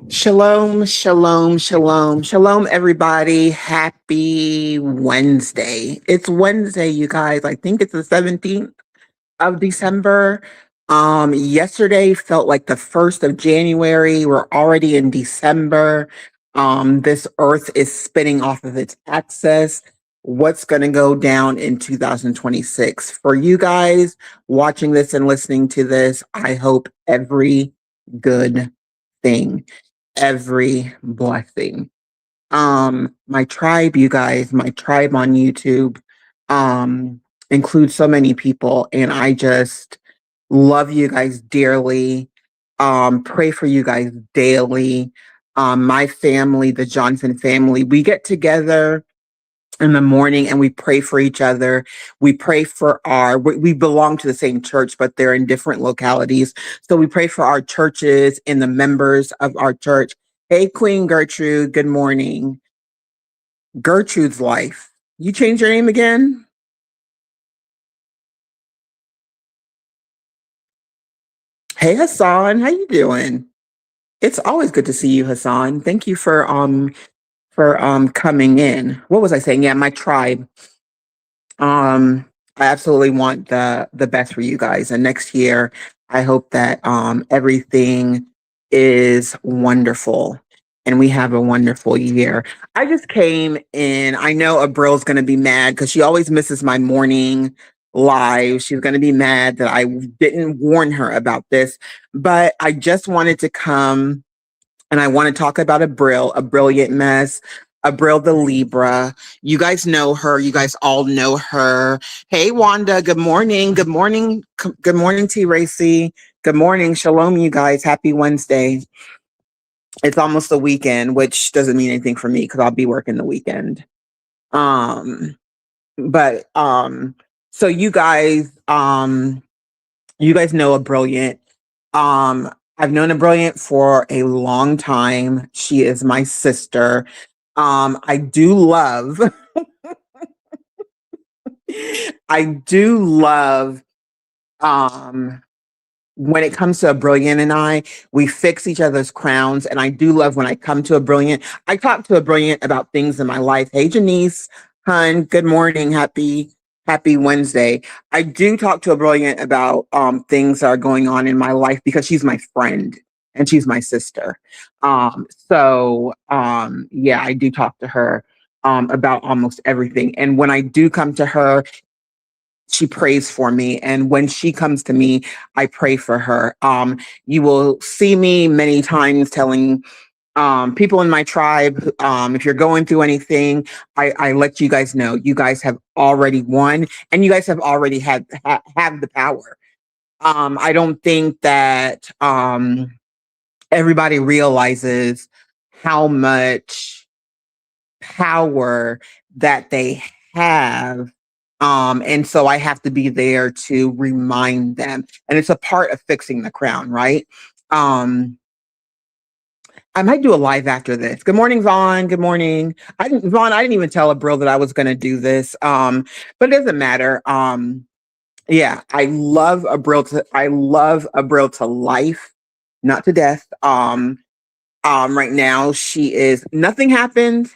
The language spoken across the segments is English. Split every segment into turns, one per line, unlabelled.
Shalom, shalom, shalom, shalom, everybody. Happy Wednesday. It's Wednesday, you guys. I think it's the 17th of December. Yesterday felt like the 1st of January. We're already in December. This earth is spinning off of its axis. What's going to go down in 2026? For you guys watching this and listening to this, I hope every good thing, every blessing. My tribe, you guys, my tribe on YouTube, includes so many people, and I just love you guys dearly. Pray for you guys daily. My family, the Johnson family, we get together in the morning and we pray for each other. We pray for we belong to the same church, but they're in different localities. So we pray for our churches and the members of our church. Hey, Queen Gertrude, good morning. Gertrude's life. You changed your name again? Hey, Hassan, how you doing? It's always good to see you, Hassan. Thank you for coming in. What was I saying? Yeah, my tribe. I absolutely want the best for you guys. And next year, I hope that everything is wonderful and we have a wonderful year. I just came in. I know Abrill's going to be mad because she always misses my morning live. She's going to be mad that I didn't warn her about this, but I just wanted to come and I want to talk about Abrill, a brilliant mess. Abrill the Libra. You guys know her. You guys all know her. Hey, Wanda. Good morning. Good morning. Good morning, T. Racy. Good morning. Shalom, you guys. Happy Wednesday. It's almost the weekend, which doesn't mean anything for me because I'll be working the weekend. But so you guys know a brilliant. I've known a brilliant for a long time. She is my sister. I do love I do love when it comes to a brilliant and I, we fix each other's crowns. And I do love when I come to a brilliant, I talk to a brilliant about things in my life. Hey, Janice, hun, good morning. Happy Wednesday. I do talk to a brilliant about things that are going on in my life because she's my friend and she's my sister. Yeah, I do talk to her about almost everything. And when I do come to her, she prays for me. And when she comes to me, I pray for her. You will see me many times telling people in my tribe, if you're going through anything, I let you guys know. You guys have already won and you guys have already have the power. I don't think that everybody realizes how much power that they have. And so I have to be there to remind them. And it's a part of fixing the crown, right? I might do a live after this. Good morning, Vaughn. Good morning. Vaughn, I didn't even tell Abrill that I was going to do this. But it doesn't matter. Yeah, I love Abrill to life, not to death. Right now she is nothing happened.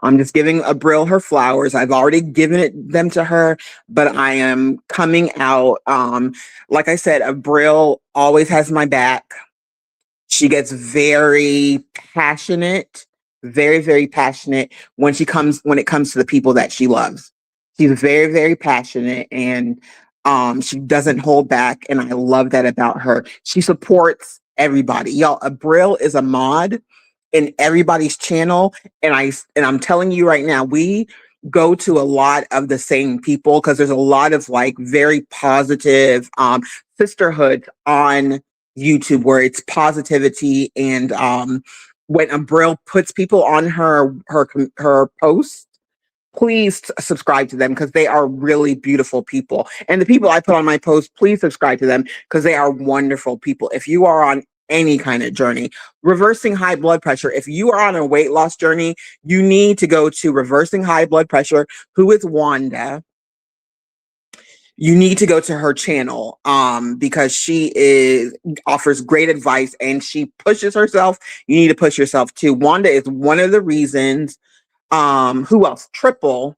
I'm just giving Abrill her flowers. I've already given them to her, but I am coming out. Like I said, Abrill always has my back. She gets very passionate, very, very passionate when it comes to the people that she loves. She's very, very passionate and she doesn't hold back. And I love that about her. She supports everybody. Y'all, Abrill is a mod in everybody's channel. And I'm telling you right now, we go to a lot of the same people because there's a lot of like very positive sisterhood on YouTube where it's positivity. And when Abrill puts people on her posts, please subscribe to them because they are really beautiful people. And the people I put on my post, please subscribe to them because they are wonderful people. If you are on any kind of journey. Reversing high blood pressure. If you are on a weight loss journey, you need to go to Reversing High Blood Pressure, who is Wanda. You need to go to her channel because she is offers great advice and she pushes herself. You need to push yourself too. Wanda is one of the reasons. Who else? Triple,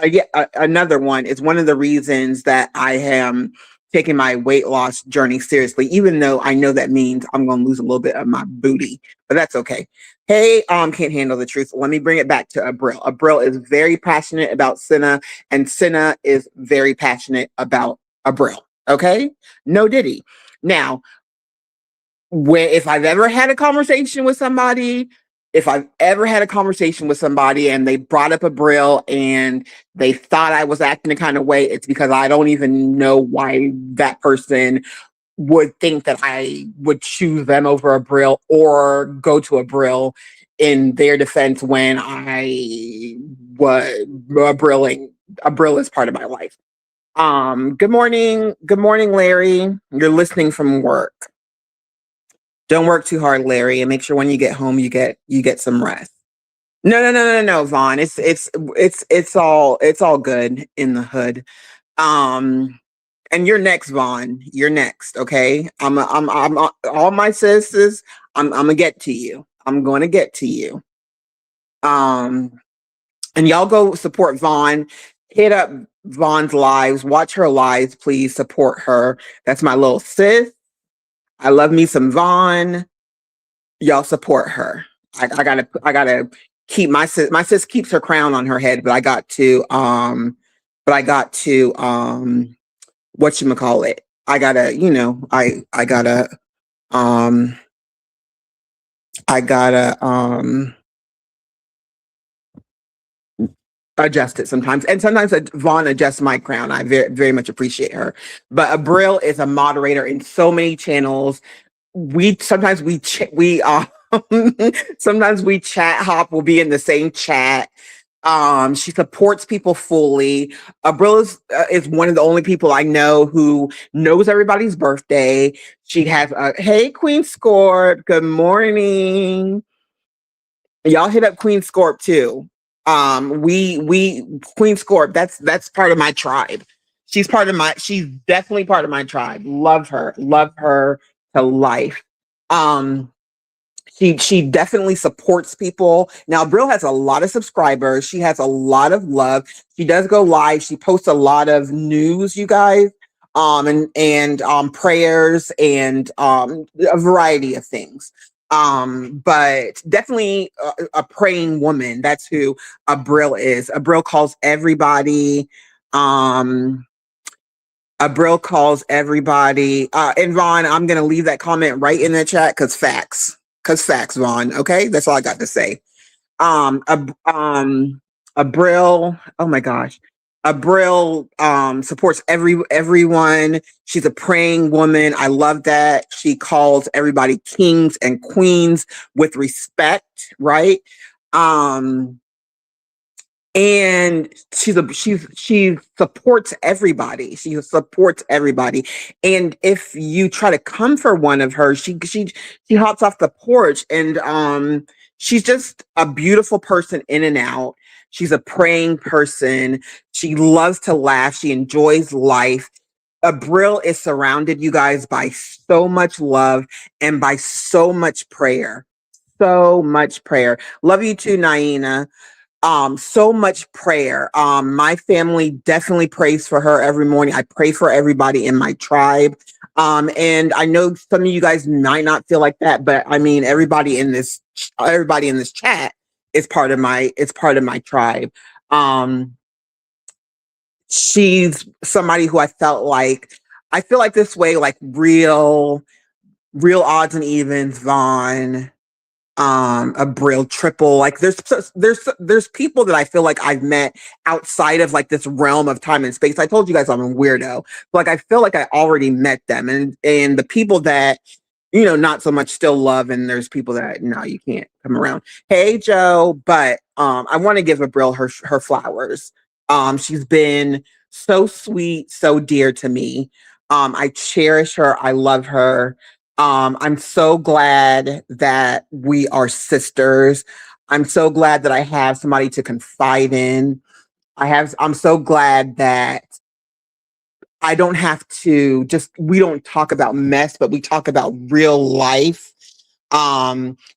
yeah, another one is one of the reasons that I am taking my weight loss journey seriously, even though I know that means I'm going to lose a little bit of my booty, but that's okay. Hey, can't handle the truth. Let me bring it back to Abrill. Abrill is very passionate about Cinna, and Cinna is very passionate about Abrill. Okay, no diddy. Now, when if I've ever had a conversation with somebody, if I've ever had a conversation with somebody and they brought up Abrill and they thought I was acting a kind of way, it's because I don't even know why that person would think that I would choose them over Abrill or go to Abrill in their defense when I was Abrilling. Abrill is part of my life. Good morning. Good morning, Larry. You're listening from work. Don't work too hard, Larry, and make sure when you get home you get some rest. No, Vaughn. It's all good in the hood. Um, and you're next, Vaughn. You're next. Okay. I'm all my sisters. I'm gonna get to you. I'm going to get to you. Um, and y'all go support Vaughn. Hit up Vaughn's lives. Watch her lives, please. Support her. That's my little sis. I love me some Vaughn. Y'all support her. I gotta keep my sis keeps her crown on her head, but I got to whatchamacallit. I gotta, um I gotta adjust it sometimes. And sometimes Vaughn adjusts my crown. I very, very much appreciate her. But Abrill is a moderator in so many channels. We sometimes we ch- we sometimes we chat hop. We'll be in the same chat. She supports people fully. Abrill is one of the only people I know who knows everybody's birthday. She has a hey Queen Scorp, good morning. Y'all hit up Queen Scorp too. We Queen Scorp, that's part of my tribe. She's definitely part of my tribe. Love her to life. Um, she definitely supports people. Now, Brill has a lot of subscribers. She has a lot of love. She does go live. She posts a lot of news, you guys, and prayers and a variety of things. But definitely a praying woman. That's who Abrill is. Abrill calls everybody. Um, Abrill calls everybody. And Vaughn, I'm gonna leave that comment right in the chat because facts. Because facts, Vaughn. Okay, that's all I got to say. Abrill. Oh my gosh, Abrill supports everyone. She's a praying woman. I love that. She calls everybody kings and queens with respect, right? Um, and she supports everybody. She supports everybody. And if you try to come for one of her, she hops off the porch and she's just a beautiful person in and out. She's a praying person. She loves to laugh. She enjoys life. Abrill is surrounded, you guys, by so much love and by so much prayer. So much prayer. Love you too, Naina. So much prayer. My family definitely prays for her every morning. I pray for everybody in my tribe. And I know some of you guys might not feel like that, but I mean everybody in this chat is part of my tribe. um she's somebody who I feel like this way, like real odds and evens, Vaughn, Abrill, Triple. Like there's people that I feel like I've met outside of like this realm of time and space. I told you guys I'm a weirdo. Like I feel like I already met them, and the people that not so much still love, and there's people that no, you can't come around. Hey Joe, but I want to give Abrill her flowers. She's been so sweet, so dear to me. I cherish her. I love her. I'm so glad that we are sisters. I'm so glad that I have somebody to confide in. I'm so glad that I don't have to we don't talk about mess, but we talk about real life.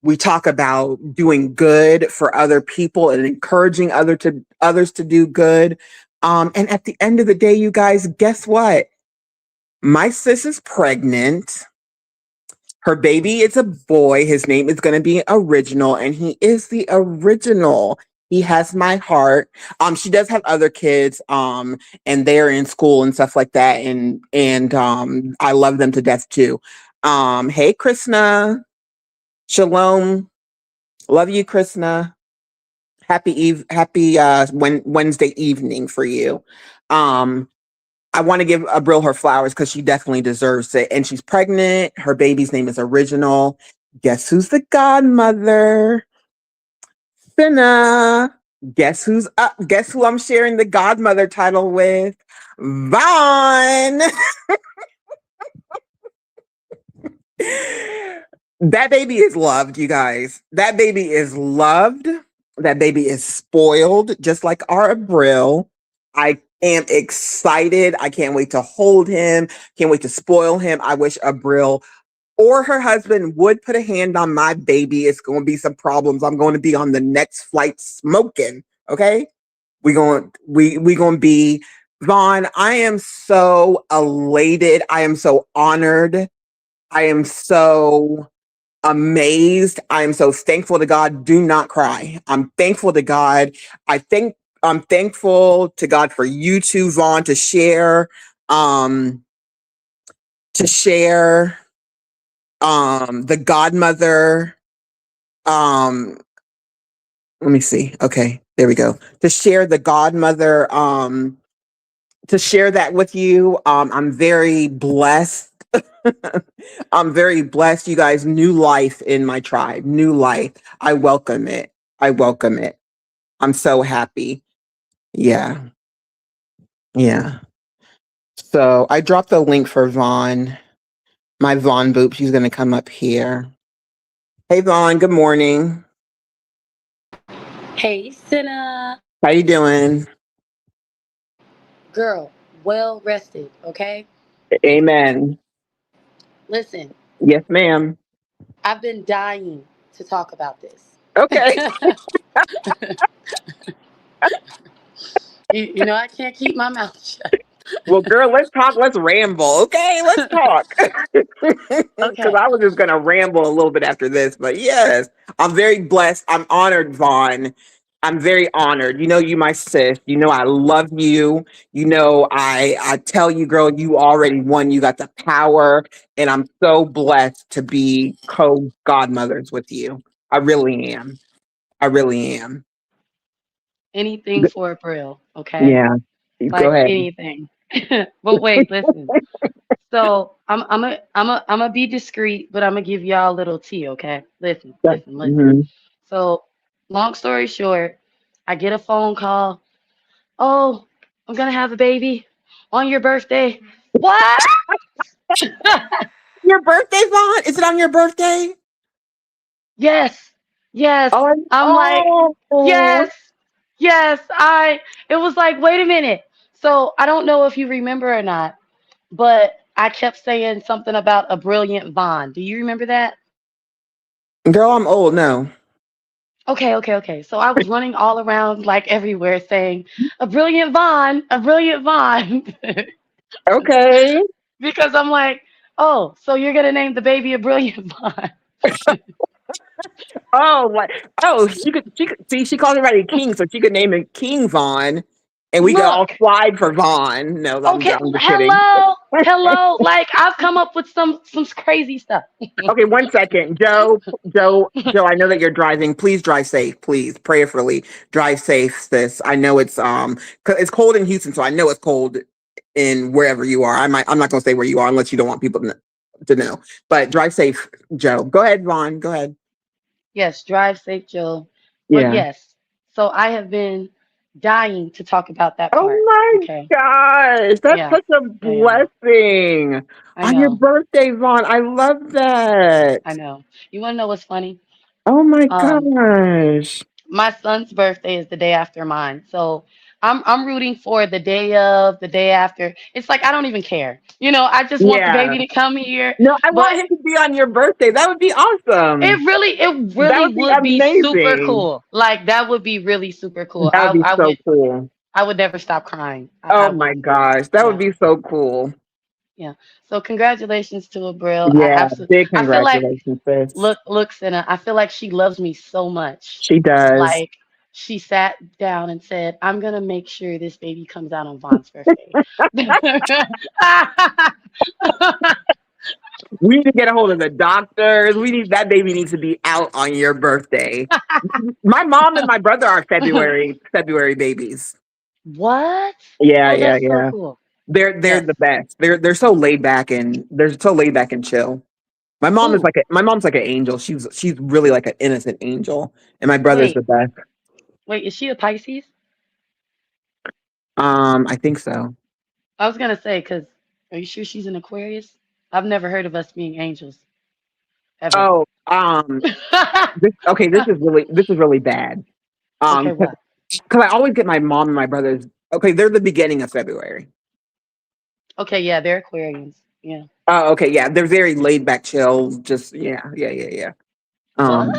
We talk about doing good for other people and encouraging others to do good. And at the end of the day, you guys, guess what? My sis is pregnant. Her baby is a boy. His name is going to be Original, and he is the original. He has my heart. She does have other kids, and they're in school and stuff like that, and I love them to death too. Hey, Krishna, shalom, love you, Krishna. Happy Wednesday evening for you. Um, I want to give Abrill her flowers because she definitely deserves it. And she's pregnant. Her baby's name is Original. Guess who's the godmother? Finna. Guess who's up? Guess who I'm sharing the godmother title with? Vaughn. That baby is loved, you guys. That baby is loved. That baby is spoiled, just like our Abrill. I am excited. I can't wait to hold him. Can't wait to spoil him. I wish Abrill or her husband would put a hand on my baby. It's going to be some problems. I'm going to be on the next flight smoking. Okay, we going to be Vaughn. I am so elated. I am so honored. I am so amazed. I am so thankful to God. Do not cry. I'm thankful to God. I'm thankful to God for you two, Vaughn, um, to share the godmother. Um, Let me see. Okay, there we go. To share the godmother, to share that with you. I'm very blessed. I'm very blessed, you guys. New life in my tribe. New life. I welcome it. I welcome it. I'm so happy. Yeah. Yeah. So I dropped the link for Vaughn, my Vaughn Boop. She's going to come up here. Hey, Vaughn. Good morning.
Hey, Cinna.
How you doing?
Girl, well rested, okay?
Amen.
Listen,
Yes, ma'am.
I've been dying to talk about this.
Okay.
You know, I can't keep my mouth shut.
Well, girl, let's talk. Let's ramble. Okay, let's talk. Because
Okay.
I was just going to ramble a little bit after this. But yes, I'm very blessed. I'm honored, Vaughn. I'm very honored. You know, you my sis. You know, I love you. You know, I tell you, girl, you already won. You got the power. And I'm so blessed to be co-godmothers with you. I really am. I really am.
Anything for Abrill, okay?
Yeah. Go
Like
ahead.
anything. But wait, listen. So I'm gonna be discreet, but I'm gonna give y'all a little tea, okay? Listen, listen, listen.
Mhm.
So, long story short, I get a phone call. Oh, I'm gonna have a baby on your birthday. What?
Your birthday, Vaughn? Is it on your birthday?
Yes, yes. I'm like,
Oh,
yes, yes. It was like, wait a minite. So I don't know if you remember or not, but I kept saying something about a brilliant Vaughn. Do you remember that?
girl, I'm old. No.
Okay, okay, okay. So I was running all around like everywhere saying, a brilliant Vaughn, a brilliant Vaughn.
Okay.
Because I'm like, oh, so you're gonna name the baby a brilliant Vaughn.
Oh, what? Oh, she could see. She called everybody King, so she could name it King Vaughn, and we could all
Look,
slide for Vaughn. No,
okay,
I'm just kidding.
hello, hello. Like I've come up with some crazy stuff.
Okay, one second, Joe. I know that you're driving. Please drive safe. Please, prayerfully, drive safe, sis. I know it's cold in Houston, so I know it's cold in wherever you are. I'm not gonna say where you are unless you don't want people to know. But drive safe, Joe. Go ahead, Vaughn. Go ahead.
Yes, drive safe, Joe. But
Yeah.
yes, so I have been. dying to talk about that
Oh
part.
my
Okay.
gosh, that's
Yeah.
such a
Yeah. Yeah. Yeah.
blessing
I
on your
know.
birthday, Vaughn. I love that.
I know. You want to know what's funny?
Oh my
Um,
gosh.
my son's birthday is the day after mine. So I'm rooting for the day of, the day after. It's like I don't even care. I just want the
Yeah.
baby to come here.
No, I
But
want him to be on your birthday. That would be awesome.
it
That
really
would be
would be super
amazing.
cool. Like that would be really super cool.
That would be so cool.
I would never stop crying. I
Oh my
wouldn't.
gosh, that would
Yeah.
be so cool.
Yeah. So congratulations to Abrill. I
Yeah,
absolutely
big
I feel like
congratulations, sis.
look, Senna, I feel like she loves me so much.
She does.
Like she sat down and said, I'm gonna make sure this baby comes out on Vaughn's birthday.
We need to get a hold of the doctors. We need that baby needs to be out on your birthday. My mom and my brother are February babies.
What?
Yeah,
Oh,
yeah,
that's so
yeah.
cool.
They're
Yes.
the best. They're so laid back and they're so laid back and chill.
Who?
My mom's like an angel. She's really like an innocent angel, and my brother's the
Wait,
best.
wait, is she a Pisces?
I think so.
I was gonna say, because are you sure she's an Aquarius? I've never heard of us being angels ever.
Oh, this is really bad.
Okay,
Because
what?
I always get my mom and my brothers. Okay, they're the beginning of February.
Okay, yeah, they're Aquarians. Yeah.
Oh, okay, yeah, they're very laid back, chill. Just yeah.
What?
Um,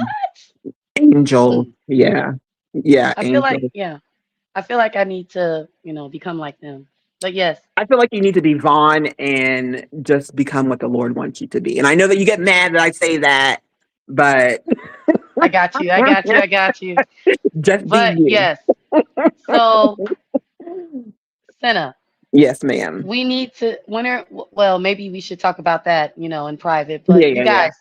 angels,
Mm.
yeah,
I feel like,
angels.
yeah, I feel like I need to, become like them. But yes,
I feel like you need to be Vaughn and just become what the Lord wants you to be. And I know that you get mad that I say that, but
I got you. I got you. I got you.
just be
But
you.
yes, so Senna,
Yes, ma'am.
we need to well, maybe we should talk about that, in private.
Yeah,
But you
yeah, yeah,
guys,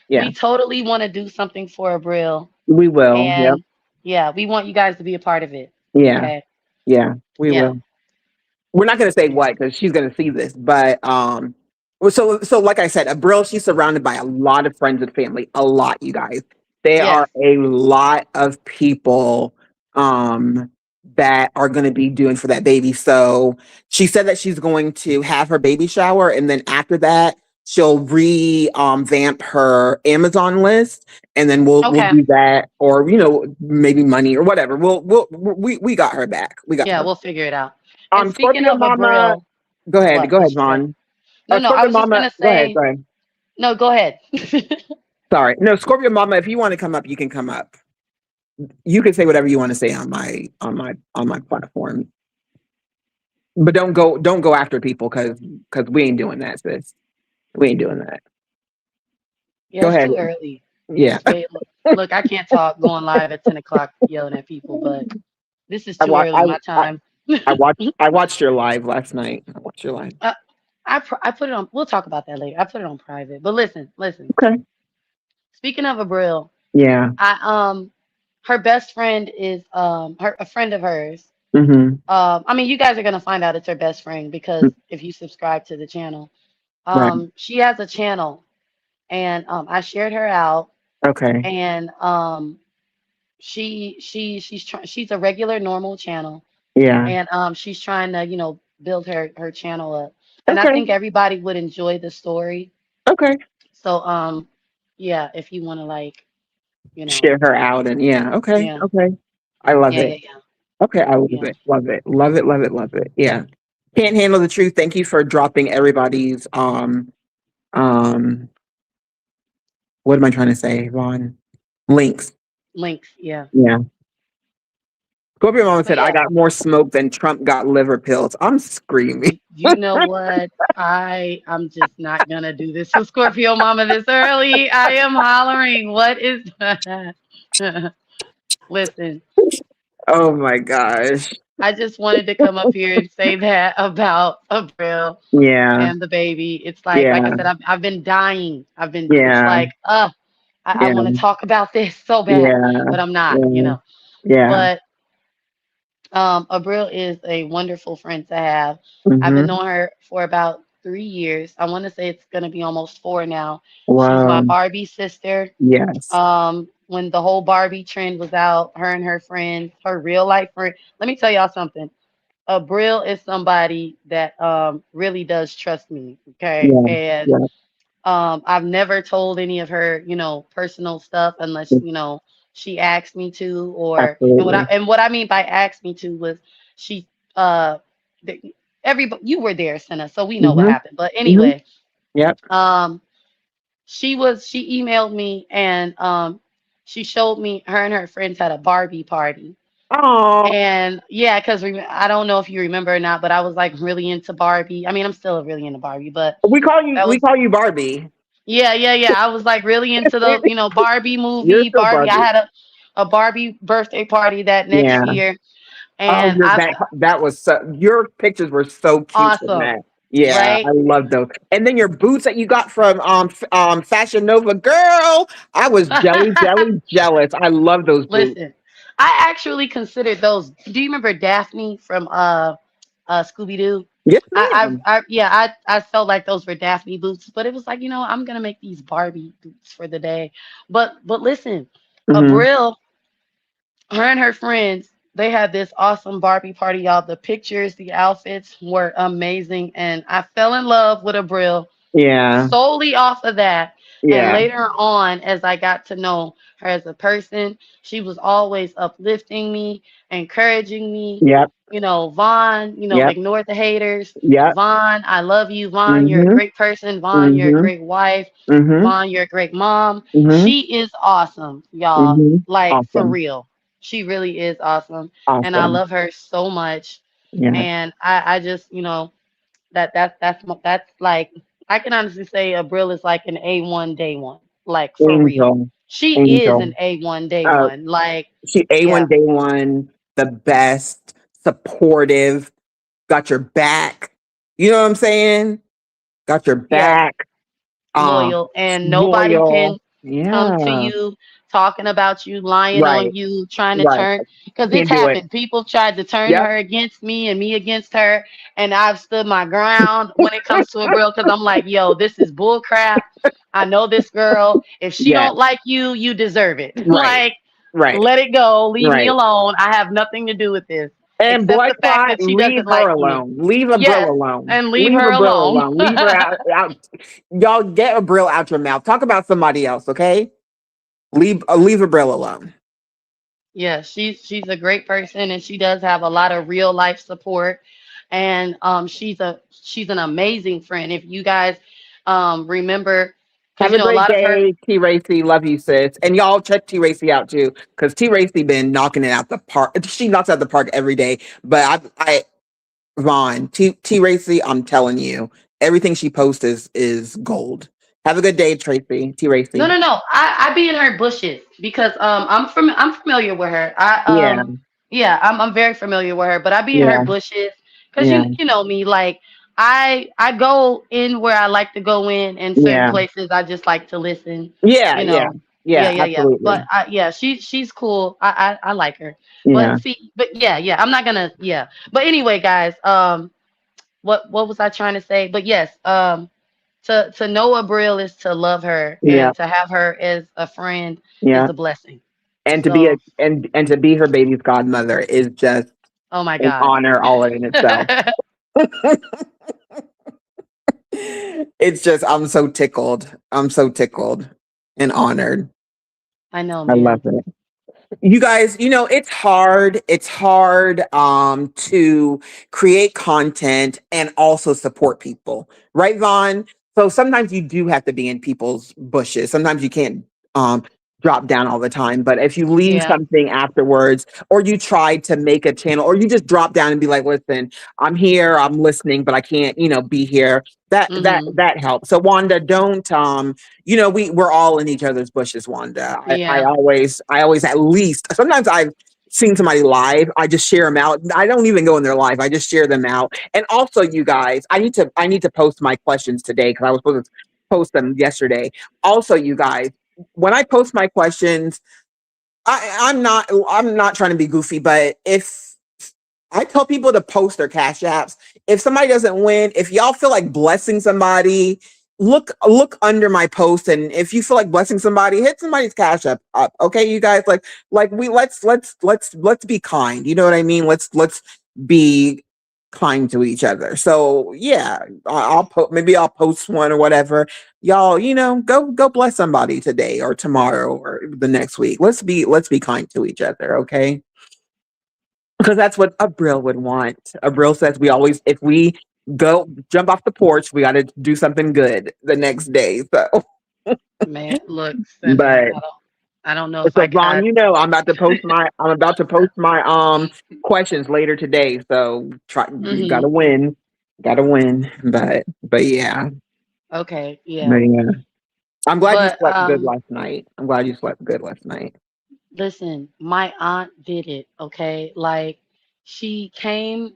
yeah.
we totally want to do something for Abrill,
We will. Yep.
and yeah, we want you guys to be a part of it.
Yeah,
Okay.
yeah. We
Yeah.
will. We're not going to say
Yeah.
what because she's going to see this, but well, so like I said, Abril, she's surrounded by a lot of friends and family. A lot, you guys. There
Yes.
are a lot of people that are going to be doing for that baby. So she said that she's going to have her baby shower, and then after that, she'll re vamp her Amazon list, and then we'll
Okay.
do that, or maybe money or whatever. We got her back. We got
Yeah,
her.
we'll figure it out. And speaking
Scorpio
of
Mama,
Abrill,
go
what
ahead,
you say?
Vaughn.
No, no, I
Scorpio
was just
Mama,
gonna
go ahead,
say, no, go ahead.
Sorry, no, Scorpio Mama. If you want to come up, you can come up. You can say whatever you want to say on my platform, but don't go after people because we ain't doing that, sis. We ain't doing that.
Yeah,
Go
it's
ahead.
too early.
Yeah,
It's way look, I can't talk going live at 10 o'clock yelling at people, but this is
I
too
watched
early my time.
I watched your live last night. I watched your live.
uh, I put it on. We'll talk about that later. I put it on private. But listen, listen.
Okay.
Speaking of Abrill,
Yeah.
I her best friend is her a friend of hers.
Mm-hmm.
I mean, you guys are gonna find out it's her best friend because if you subscribe to the channel,
Right.
she has a channel, and I shared her out,
Okay.
and she's a regular normal channel,
Yeah.
and she's trying to build her channel up, and I
Okay.
think everybody would enjoy the story.
Okay.
So yeah, if you want to like
Share her out and yeah. Okay.
yeah,
Okay. I love
yeah,
it.
yeah, yeah,
Okay, I love
yeah.
it. Love it. Love it. Love it. Love it. Yeah. Can't handle the truth. Thank you for dropping everybody's um what am I trying to say, Vaughn? Links.
Links, yeah.
Yeah. Scorpio Mama
But
said, I
yeah,
got more smoke than Trump got liver pills. I'm screaming.
you know what? I'm just not gonna do this with Scorpio Mama this early. I am hollering. What is that? Listen,
Oh my gosh.
I just wanted to come up here and say that about Abril
Yeah.
and the baby. It's like I
Yeah.
said, I've been dying. It's
Yeah.
like, I
Yeah.
want to talk about this so bad,
Yeah.
but I'm not.
Yeah. Yeah.
But Abril is a wonderful friend to have. I've been
Mm-hmm.
knowing her for about 3 years. I want to say it's gonna be almost four now. She's my
Wow.
Barbie sister.
Yes.
when the whole Barbie trend was out, her and her friends, her real life friend. Let me tell y'all something. Abrill is somebody that really does trust me. Okay.
Yeah.
And
Yeah.
I've never told any of her, personal stuff unless, she asked me to, or and
Absolutely.
what I mean by asked me to was she uh the, everybody you were there, Senna, so we know what
Mm-hmm.
happened. But
Mm-hmm.
anyway,
Yep.
um she emailed me, and she showed me her and her friends had a Barbie party.
Oh,
And yeah, because I don't know if you remember or not, but I was like really into Barbie. I mean, I'm still really into Barbie, but that
we
was
call you Barbie.
yeah. I was like really into the, Barbie
You're
movie,
still
Barbie. I
Barbie.
had a Barbie birthday party that next
Yeah.
year,
Oh,
and I
that was so. Your pictures were so cute from
awesome,
that. Yeah,
right?
I love those. And then your boots that you got from Fashion Nova, girl. I was jealous. I love those boots.
Listen, I actually considered those. Do you remember Daphne from Scooby Doo?
Yes, ma'am.
Yeah, I felt like those were Daphne boots, but it was like, I'm gonna make these Barbie boots for the day. But listen,
Mm-hmm.
Abrill, her and her friends, they had this awesome Barbie party, y'all. The pictures, the outfits were amazing, and I fell in love with Abrill
Yeah.
solely off of that. And
Yeah.
later on, as I got to know her as a person, she was always uplifting me, encouraging me.
Yep.
Vaughn,
Yep.
ignore the haters.
Yep.
Vaughn, I love you. Vaughn, you're a
Mm-hmm.
great person. Vaughn, you're a
Mm-hmm.
great wife.
Mm-hmm.
Vaughn, you're a great mom.
Mm-hmm.
She is awesome, y'all.
Mm-hmm.
Like, for
Awesome.
real. She really is awesome. And I
Awesome.
love her so much.
Yeah.
And I just, that's like, I can honestly say Abrill is like an A1 day one, like for real.
Angel.
She is
Angel.
an A1 day
Uh,
one, like
she
yeah,
A1 day one, the best, supportive, got your back. You know what I'm saying? Got your
yeah,
back. Um,
loyal, and nobody
loyal.
can come to
Yeah.
you talking about you, lying on
Right.
you, trying to
Right.
turn, because it's
Can't do it.
happened. People tried to turn
Yep.
her against me and me against her, and I've stood my ground when it comes to Abrill, because I'm like, yo, this is bull crap. I know this girl. If she
Yes.
don't like you, you deserve it.
Right.
Like,
Right.
let it go. Leave me
Right.
alone. I have nothing to do with this,
And
except the fact
Bloodshot,
that she
leave
doesn't
her
like you.
alone. Leave a brill
Yes,
alone.
and leave
Leave
her
a brill
alone.
alone. Leave her out. Y'all get a brill out your mouth. Talk about somebody else, okay? Leave a brill alone.
Yeah, she's a great person, and she does have a lot of real life support, and she's an amazing friend. If you guys remember, because
Have a
a
great
lot of her.
day, T Racy. Love you, sis. And y'all check T Racy out too, because T Racy been knocking it out the park. She knocks out the park every day. But Vaughn, T Racy, I'm telling you, everything she posts is gold. Have a good day, Tracy. T
No,
Racy.
no, no. I be in her bushes because I'm familiar with her.
Yeah,
Yeah, I'm very familiar with her, but I be in her
yeah,
bushes because
yeah,
you know me, like I go in where I like to go in, and certain
yeah,
places I just like to listen,
yeah,
you
yeah,
know.
yeah.
Yeah. But
Absolutely.
yeah, she's cool. I like her.
Yeah,
But see, but yeah, I'm not gonna yeah. But anyway, guys, what was I trying to say? But yes, to know Abrill is to love her,
yeah,
and to have her as a friend is
yeah.
a blessing.
And to be a
So,
and to be her baby's godmother is just
oh my
an
God.
honor all in itself. It's just I'm so tickled. I'm so tickled and honored.
I know,
I love
man.
it. You guys, it's hard to create content and also support people, right, Vaughn? So sometimes you do have to be in people's bushes. Sometimes you can't um drop down all the time, but if you leave
Yeah.
something afterwards, or you try to make a channel, or you just drop down and be like, listen, I'm here, I'm listening, but I can't, be here.
Mhm.
That helps. So Wanda, don't we're all in each other's bushes, Wanda.
Yeah.
I always, at least, sometimes I've seen somebody live, I just share them out. I don't even go in their live. I just share them out. And also, you guys, I need to post my questions today because I was supposed to post them yesterday. Also, you guys, when I post my questions, I'm not trying to be goofy, but if I tell people to post their cash apps, if somebody doesn't win, if y'all feel like blessing somebody, look under my post, and if you feel like blessing somebody, hit somebody's cash up. Okay, you guys, like we let's be kind. You know what I mean? Let's be kind to each other. So yeah, maybe I'll post one or whatever. Y'all, go bless somebody today or tomorrow or the next week. Let's be kind to each other, okay? Because that's what Abrill would want. Abrill says we always, if we go jump off the porch, we got to do something good the next day. So,
Man, look, Cinna,
but
I don't know if
so
I
Vaughn,
got.
I'm about to post my questions later today. So try, you
Hmm.
gotta win. But yeah,
Okay,
but
yeah.
yeah. I'm glad you
But
slept good last night. I'm glad you slept good last night.
listen, my aunt did it, okay? Like she came,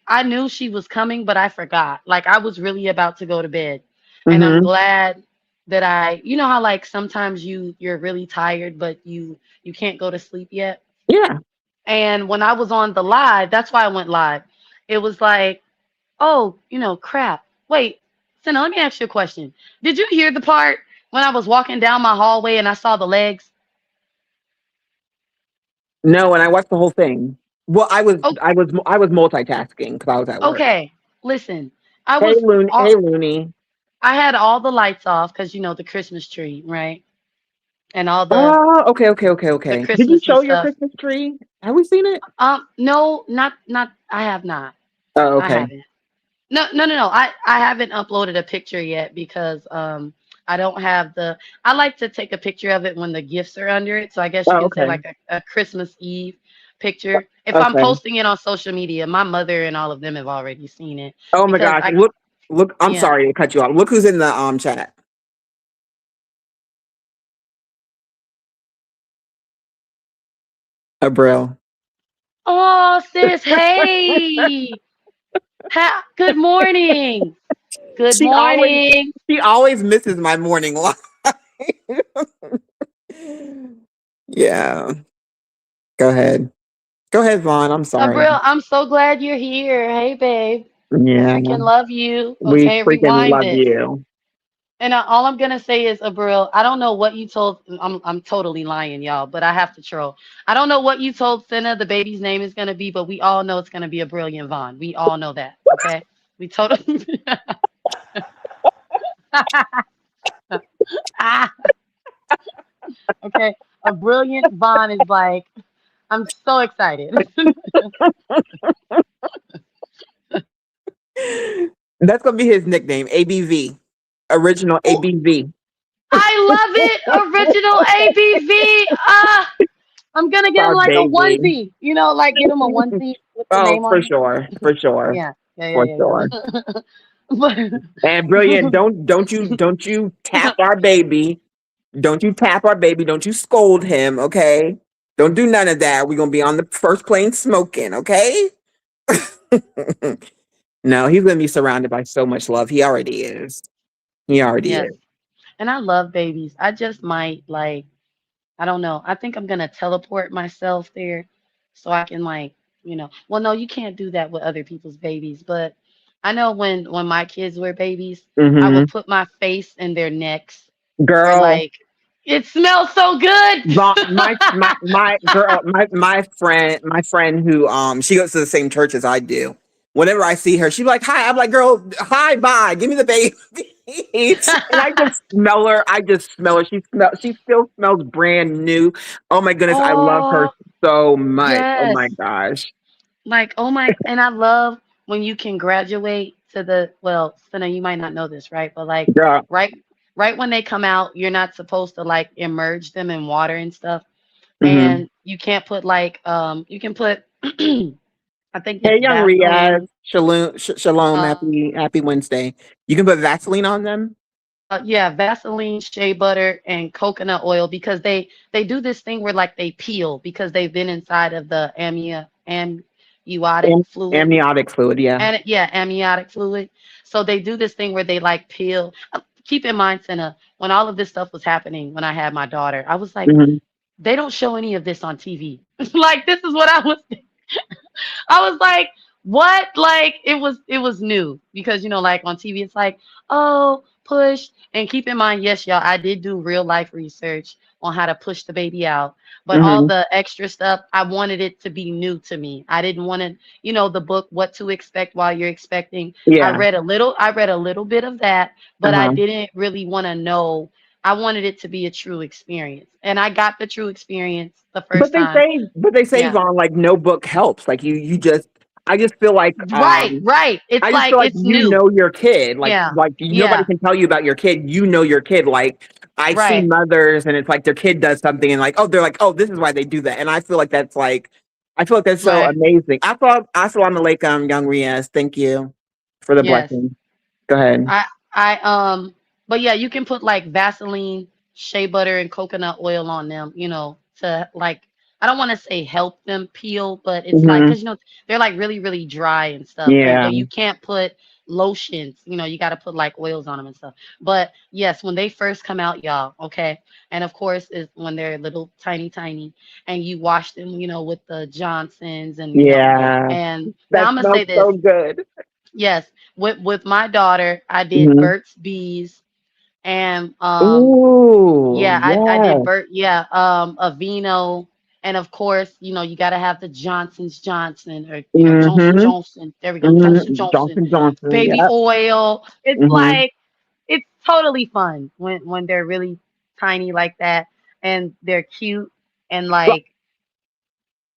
I knew she was coming, but I forgot. Like I was really about to go to bed. And I'm
Mm-hmm.
glad that you know how like sometimes you're really tired but you can't go to sleep yet?
Yeah.
And when I was on the live, that's why I went live. It was like, oh, crap. Wait, Senna, let me ask you a question. Did you hear the part when I was walking down my hallway and I saw the legs?
No, and I watched the whole thing. Well,
Oh,
I was multitasking because I was at work.
okay. Listen, I
Hey
was
Looney,
all
hey Looney.
I had all the lights off because the Christmas tree, right? And all
Oh, okay, okay, okay,
the
okay. Did you
Christmassy
show your
stuff.
Christmas tree? Have we seen it?
No, not I have not.
Oh,
I
okay.
haven't. No, no, no, no. I haven't uploaded a picture yet because I don't have I like to take a picture of it when the gifts are under it. So I guess you
Oh,
can say
okay.
like a Christmas Eve picture. If I'm
Okay.
posting it on social media, my mother and all of them have already seen it
Oh my
because
gosh. Look, I'm
yeah.
sorry to cut you off. Look who's in the chat. Abrill.
Oh, sis, hey. Good morning. Good
She always
morning.
she always misses my morning live. Yeah. Go ahead. Go ahead, Vaughn. I'm sorry.
Abrill, I'm so glad you're here. Hey, babe. I
Yeah.
freaking love you.
We
Okay,
freaking
rewind
love
this.
you.
And all I'm gonna say is, Abrill, I don't know what you told. I'm totally lying, y'all, but I have to troll. I don't know what you told Senna the baby's name is gonna be, but we all know it's gonna be a brilliant Vaughn. We all know that. Okay, we totally. Ah, okay, a brilliant Vaughn is like. I'm so excited.
That's gonna be his nickname, ABV. Original
Oh,
ABV.
I love it. Original ABV. I'm gonna get him
Our
like a
baby.
onesie. Like get him a onesie with the
Oh,
name on
for
it.
sure. For sure.
Yeah, yeah, yeah,
For
yeah,
sure.
yeah. But
And brilliant. Don't you tap our baby. Don't you tap our baby. Don't you scold him, okay? Don't do none of that. We're gonna be on the first plane smoking, okay? No, he's gonna be surrounded by so much love. He already is. He already
yes,
is.
and I love babies. I just might I don't know. I think I'm gonna teleport myself there so I can well no, you can't do that with other people's babies, but I know when my kids were babies, I would
Hmm.
put my face in their necks for
Girl,
it smells so good.
my girl, my friend who she goes to the same church as I do. Whenever I see her, she's like, "Hi." I'm like, "Girl, hi, bye. Give me the baby." And I just smell her. She still smells brand new. Oh my goodness, I love her
Oh,
so much. Oh
yes.
my gosh,
Oh my, and I love when you can graduate to Senna, you might not know this, right? But
girl.
right, right when they come out, you're not supposed to immerse them in water and stuff.
Hmm.
And you can't put you can put, I think
Hey,
it's
young Riaz,
Vaseline.
shalom,
Um,
happy Wednesday. You can put Vaseline on them.
yeah, Vaseline, shea butter, and coconut oil because they do this thing where they peel because they've been inside of the amniotic fluid.
Amniotic fluid, yeah.
And yeah, amniotic fluid. So they do this thing where they peel. Keep in mind, Senna, when all of this stuff was happening when I had my daughter, I was like,
Hmm.
they don't show any of this on TV. This is what I was. I was like, what? Like it was new because like on TV it's like, oh, push. And keep in mind, yes, y'all, I did do real life research on how to push the baby out. But all
Hmm.
the extra stuff, I wanted it to be new to me. I didn't want to, the book What to Expect While You're Expecting.
Yeah.
I read a little bit of that, but I
Uh-huh.
didn't really want to know. I wanted it to be a true experience. And I got the true experience the
But
first time.
they say
Yeah.
Vaughn, like no book helps. Like you just I just feel like
Right, right. It's
I just
like
feel like
it's
you
new.
know your kid.
Yeah.
Like nobody
Yeah.
can tell you about your kid. You know your kid. Like I see
Right.
mothers and it's like their kid does something and like, oh, they're like, oh, this is why they do that. And I feel like I feel like that's so
Right.
amazing. Assalamu alaikum, young Riaz. Thank you for the
Yes.
blessing. Go ahead.
I but yeah, you can put like Vaseline, shea butter, and coconut oil on them, to like I don't want to say help them peel, but it's like
Hmm.
because they're like really, really dry and stuff.
Yeah.
And you can't put lotions, you got to put like oils on them and stuff. But yes, when they first come out, y'all, okay. And of course, is when they're little tiny, tiny, and you wash them, with the Johnsons and
Yeah.
and now
That
I'm gonna
smells
say this.
so good.
Yes, with my daughter, I did
Hmm.
Burt's Bees and
Ooh,
yeah, I did
yeah.
Burt, yeah, Aveeno, and of course, you got to have the Johnson's Johnson or Johnson
Hmm.
Johnson. There we go, Johnson Johnson,
Johnson Johnson.
baby
Yep.
oil. It's
Hmm.
like it's totally fun when they're really tiny like that and they're cute and like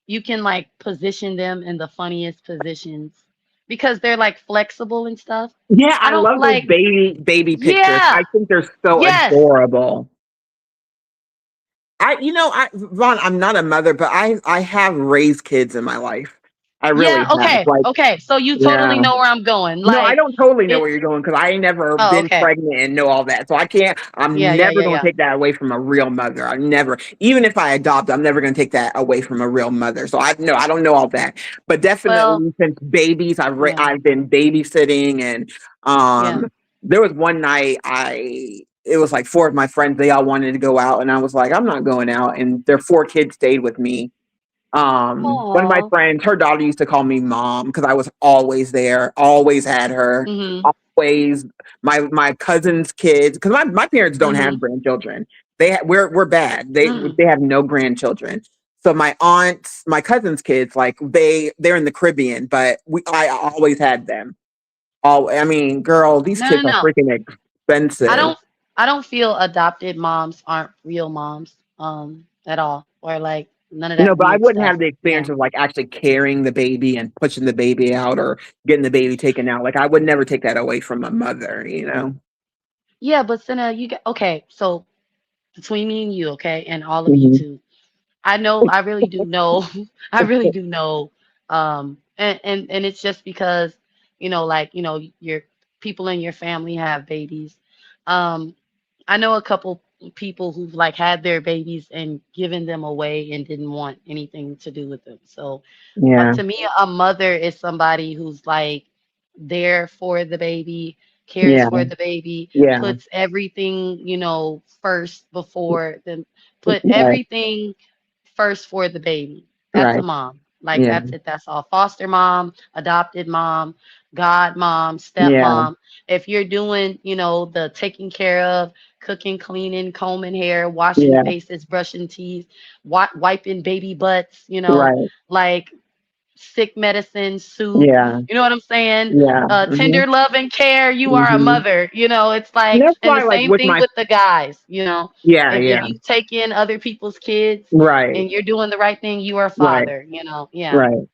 you can like position them in the funniest positions because they're like flexible and stuff.
Yeah,
I
I
don't
love those
like,
baby pictures.
yeah,
I think they're so
yes,
adorable. Ron, I'm not a mother, but I have raised kids in my life. I
yeah,
really have.
okay,
Like,
okay. So you
yeah.
totally know where I'm going.
No, I
Like,
don't totally know
it's,
where you're going because I ain't never
oh,
been
okay.
pregnant and know all that. So I can't,
Yeah,
I'm
yeah,
never
yeah,
going to
yeah.
take that away from a real mother. I never, even if I adopt, I'm never going to take that away from a real mother. So I don't know all that. But
Well,
definitely since babies,
yeah,
I've been babysitting and
yeah.
there was one night it was like four of my friends, they all wanted to go out and I was like, I'm not going out. And their four kids stayed with me. One of my
Oh,
friends, her daughter used to call me mom because I was always there, always had her,
mhm,
always my cousin's kids. Because my parents don't have
mhm,
grandchildren. We're bad.
mm.
They have no grandchildren. So my aunts, my cousin's kids, like they're in the Caribbean, but I always had them. All I mean, girl, these
No, no,
kids are
no.
freaking
I
expensive.
don't, I don't feel adopted moms aren't real moms, at all, or like none of
No,
that
but I
weird
wouldn't
stuff.
have the
Yeah.
experience of like actually carrying the baby and pushing the baby out or getting the baby taken out. Like I would never take that away from a mother, you know?
Yeah, but Senna, you get okay. So between me and you, okay, and all of you
Hmm.
too, I know, I really do know, I really do know, and it's just because, like, your people in your family have babies. Um, I know a couple people who've like had their babies and given them away and didn't want anything to do with them. So
Yeah,
to me, a mother is somebody who's like there for the baby, cares
yeah,
for the baby,
yeah.
puts everything, first before them, put
Right,
everything first for the baby. That's a
right.
mom. Like
Yeah,
that's it. That's all. Foster mom, adopted mom, god mom,
yeah,
stepmom. If you're doing, the taking care of, cooking, cleaning, combing hair, washing
yeah,
faces, brushing teeth, wiping baby butts,
right.
like sick medicine, soup.
Yeah,
You know what I'm saying?
yeah. Hmm.
Tender love and care. You are a
Hmm.
mother. It's
And
like,
that's
and the
why, like,
same
with
thing
my,
with the guys.
yeah,
If
yeah,
you take in other people's kids
right,
and you're doing the right thing, you are a
right,
father. Yeah,
right.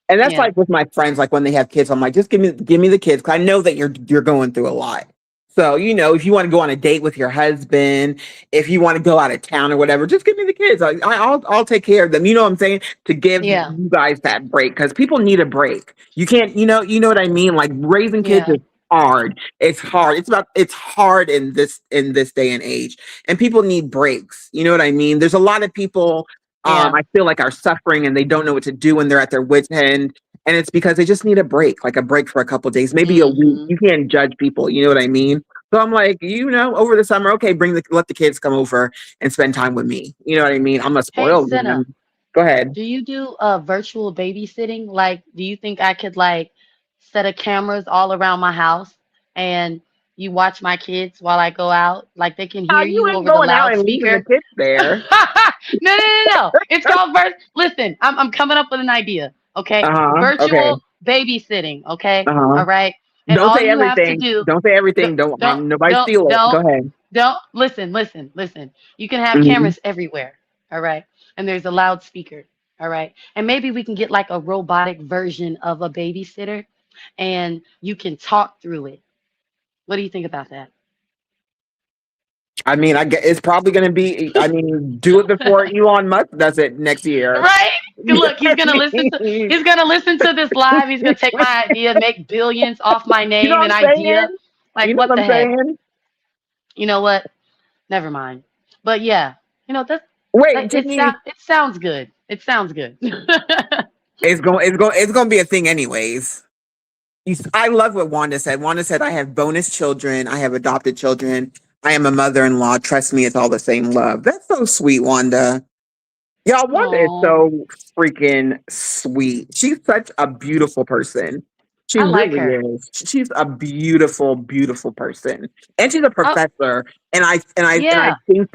And that's
yeah,
like with my friends, like when they have kids, I'm like, just give me the kids. 'Cause I know that you're going through a lot. So, if you want to go on a date with your husband, if you want to go out of town or whatever, just give me the kids. I'll take care of them. You know what I'm saying? To give
yeah,
you guys that break because people need a break. You can't, you know what I mean? Like raising kids
yeah,
is hard. It's hard. It's hard in this day and age. And people need breaks. You know what I mean? There's a lot of people
yeah.
I feel like are suffering and they don't know what to do when they're at their wits' end. And it's because they just need a break, like a break for a couple days, maybe a week.
Hmm.
You can't judge people, you know what I mean? So I'm like, over the summer, okay, let the kids come over and spend time with me. You know what I mean? I'm gonna
Hey,
spoil
Senna.
them. Go ahead.
Do you do virtual babysitting? Like, do you think I could like set a cameras all around my house and you watch my kids while I go out? Like they can hear
You
you
ain't
over the
going out and leaving the
loudspeaker?
kids
No,
there.
no, no, no, no. It's called Listen, I'm coming up with an idea. Okay,
Okay.
virtual babysitting. Okay,
Uh-huh.
all right. And
Don't
all
say
you have to
everything.
do,
Don't say
don't,
everything. Don't
don't,
nobody
don't,
steal it. Go
don't,
ahead.
don't listen, listen, listen. You can have
Hmm.
cameras everywhere. All right, and there's a loudspeaker. All right, and maybe we can get like a robotic version of a babysitter, and you can talk through it. What do you think about that?
I mean, I guess it's probably going to be. I mean, do it before Elon Musk does it next year.
Right?
You know
Look,
what I mean?
he's gonna listen to this live. He's gonna take my idea, make billions off my
You know
name
what
and
I'm
idea.
saying?
Like
You know
what
what
the
I'm
heck?
saying?
You know what? Never mind. But yeah,
Wait, Jimmy,
it sounds good. It sounds good.
it's going to be a thing anyways. I love what Wanda said. Wanda said, "I have bonus children. I have adopted children. I am a mother-in-law. Trust me, it's all the same love." That's so sweet, Wanda. Y'all, Wanda is
Oh,
so freaking sweet. She's such a beautiful person. She
I like
really
her.
is. She's a beautiful, beautiful person, and she's a
Oh,
professor. And I
yeah.
think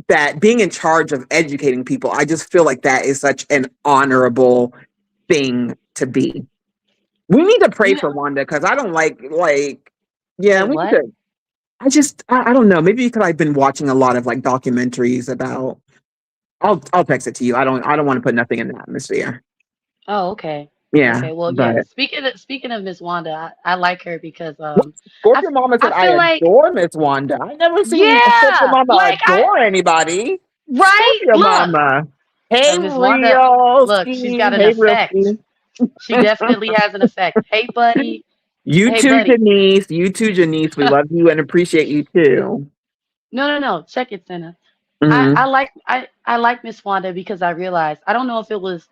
that being in charge of educating people, I just feel like that is such an honorable thing to be. We need to pray
You know,
for Wanda because I don't like. Yeah,
wait,
we need
what?
to. I don't know. Maybe because I've been watching a lot of like documentaries about. I'll text it to you. I don't want to put nothing in the atmosphere.
Oh, okay.
Yeah,
Okay. Well, yeah.
but
Speaking of Miss Wanda, I like her because
what
I
Scorpio Mama said
I
I
feel like
adore Miss Wanda. I never seen Scorpio
yeah,
Mama
like I
adore anybody.
right.
Scorpio
Look,
Mama. Hey
Miss Wanda.
real
Look, she's
ski.
got an
Hey real
effect.
ski.
She definitely has an effect. Hey, buddy.
You
Hey,
too,
buddy.
Janice. You too, Janice. We love you and appreciate you too.
No, no, no. Check it, Senna.
Hmm.
I like Miss Wanda because I realized I don't know if it was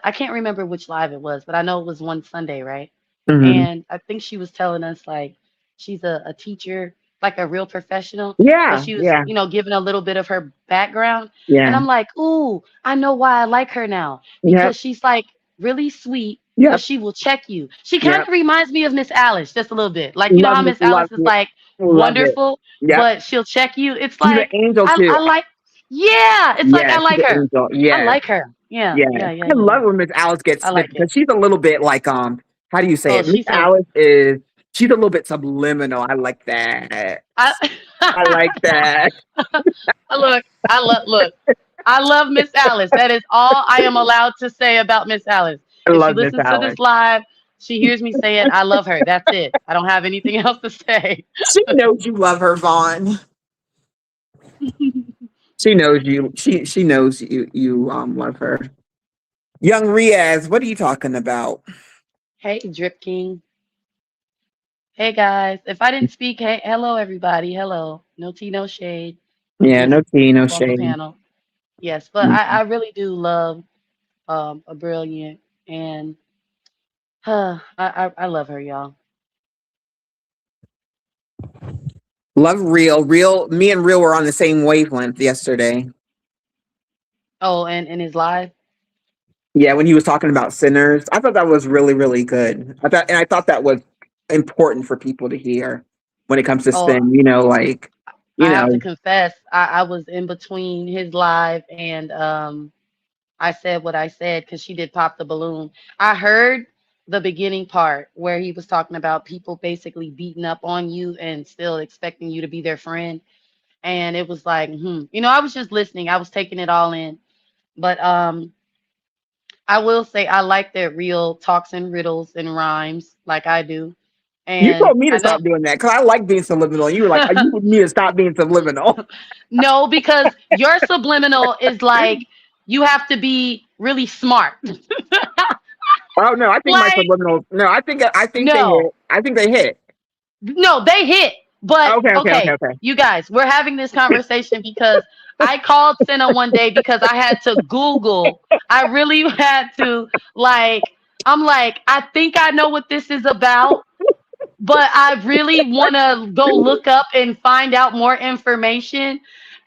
I can't remember which live it was, but I know it was one Sunday, right?
Hmm.
And I think she was telling us like she's a teacher, like a real professional. So
Yeah,
she was,
yeah,
giving a little bit of her background. And
yeah.
I'm like, ooh, I know why I like her now.
Yep,
Because she's like really sweet, but
yep,
she will check you. She kind
yep.
of reminds me of Miss Alice just a little bit. Like, you know
Love
how
it,
Miss
love
Alice is
it,
like
love it.
wonderful,
Yep.
but she'll check you. It's
She's an
like
angel too.
I like yeah, it's like
Yeah,
I
she's
like
an
her.
angel.
I
Yeah,
like her. Yeah,
yeah.
yeah, yeah,
I
yeah,
love
yeah.
when Miss Alice gets
I
snipped
like it.
because she's a little bit like how do you say
Oh,
it? Miss
she's a
Alice is she's a little bit subliminal. I like that.
I
I like that.
look. I love Miss Alice. That is all I am allowed to say about Miss Alice.
I
If she
love Miss
listens to
Alice.
this live, she hears me say it. I love her. That's it. I don't have anything else to say.
She knows you love her, Vaughn. She knows you. She knows you love her. Young Riaz, what are you talking about?
Hey, Drip King. Hey guys. If I didn't speak, hey, hello everybody. Hello. No tea, no shade.
Yeah,
Just
no tea, no
people on the
shade.
panel. Yes, but I really do love a brilliant and I love her, y'all.
Love Real. Me and Real were on the same wavelength yesterday.
Oh, and his live.
Yeah, when he was talking about sinners, I thought that was really, really good. I thought that was important for people to hear when it comes to
Oh,
sin. You
I have to
know,
confess, I was in between his live and I said what I said because she did pop the balloon. I heard the beginning part where he was talking about people basically beating up on you and still expecting you to be their friend. And it was like, I was just listening. I was taking it all in. But I will say I like that real talks and riddles and rhymes like I do.
you
And
told me to
I know
stop doing that because I like being subliminal. You were like, you need me to stop being subliminal.
no, because your subliminal is like you have to be really smart.
Oh no, I think my
Like,
subliminal. No, I think they
no,
hit. I think they hit.
no, they hit. But
Okay, okay, okay,
okay,
okay.
you guys, we're having this conversation because I called Senna one day because I had to Google. I really had to, like, I'm like, I think I know what this is about, but I really want to go look up and find out more information.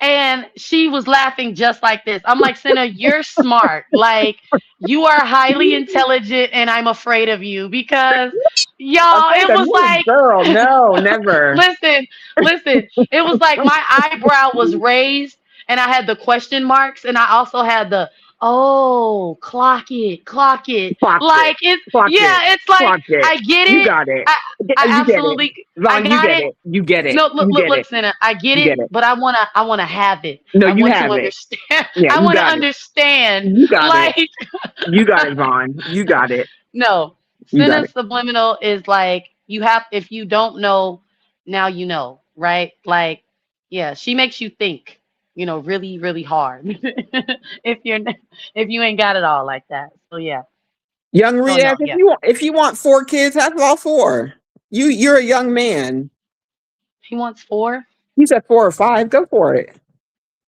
And she was laughing just like this. I'm like, Senna, you're smart. Like, you are highly intelligent, and I'm afraid of you because, y'all,
Afraid
it
of
was
me,
like,
girl. No, never.
listen, listen. It was like my eyebrow was raised, and I had the question marks, and I also had the, oh, clock it.
Clock it.
Like, it's,
Clock it.
yeah, it's like,
Clock it.
I get
You
it.
got it.
I
You get it.
absolutely, I
Vaughn, you
got
get
it.
it. You get it.
No, look,
You
look,
get
look,
it.
Senna. I get
You
it,
get it.
but I wanna have it.
No,
I
you
want to
have it.
understand.
Yeah,
I
you
want to
got it.
understand.
You got it.
Like,
You got it, Vaughn. You got it.
no,
You got
Senna
it.
subliminal is like you have. If you don't know, now you know, right? Like, yeah, she makes you think. Really, really hard. if you're if you ain't got it all like that. So yeah.
Young
So
Riaz,
no, yeah.
if you want 4 kids, have all 4. You're a young man.
He wants 4.
You said 4 or 5. Go for it.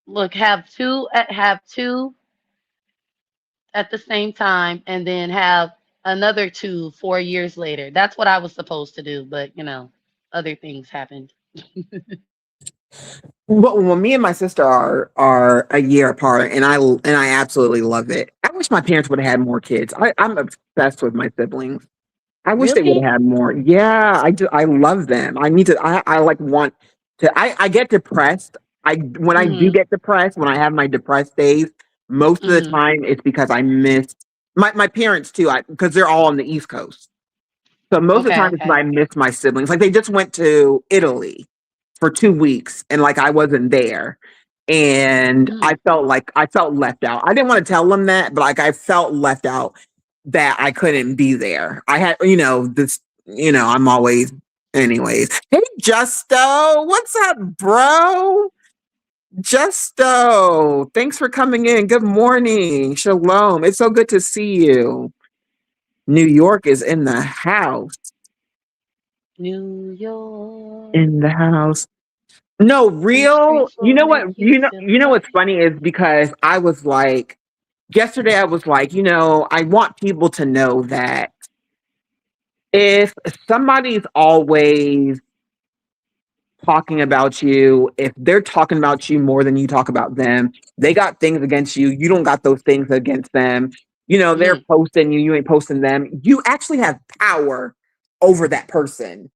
Look, have two at the same time and then have another 2 4 years later. That's what I was supposed to do, but other things happened.
Well, me and my sister are a year apart, and I absolutely love it. I wish my parents would have had more kids. I'm obsessed with my siblings. I wish they would
Really?
have had more. Yeah, I love them. I need to. I like want to. I get depressed. When I do
Mhm.
get depressed, when I have my depressed days, most of the
Mhm.
time it's because I miss my parents too. Because they're all on the East Coast. So most of the
Okay,
time it's that
okay.
I miss my siblings. Like they just went to Italy for 2 weeks and like I wasn't there. And
Mm.
I felt left out. I didn't want to tell them that, but like I felt left out that I couldn't be there. I had, I'm always anyways. Hey Justo, what's up, bro? Justo, thanks for coming in. Good morning. Shalom. It's so good to see you. New York is in the house.
New York,
In the house. No,
them
real.
streets
You
will
know what?
make you feel
You know what's
right.
funny is because I was like yesterday. I was like, I want people to know that if somebody's always talking about you, if they're talking about you more than you talk about them, they got things against you. You don't got those things against them. They're
Mm.
posting you. You ain't posting them. You actually have power over that person.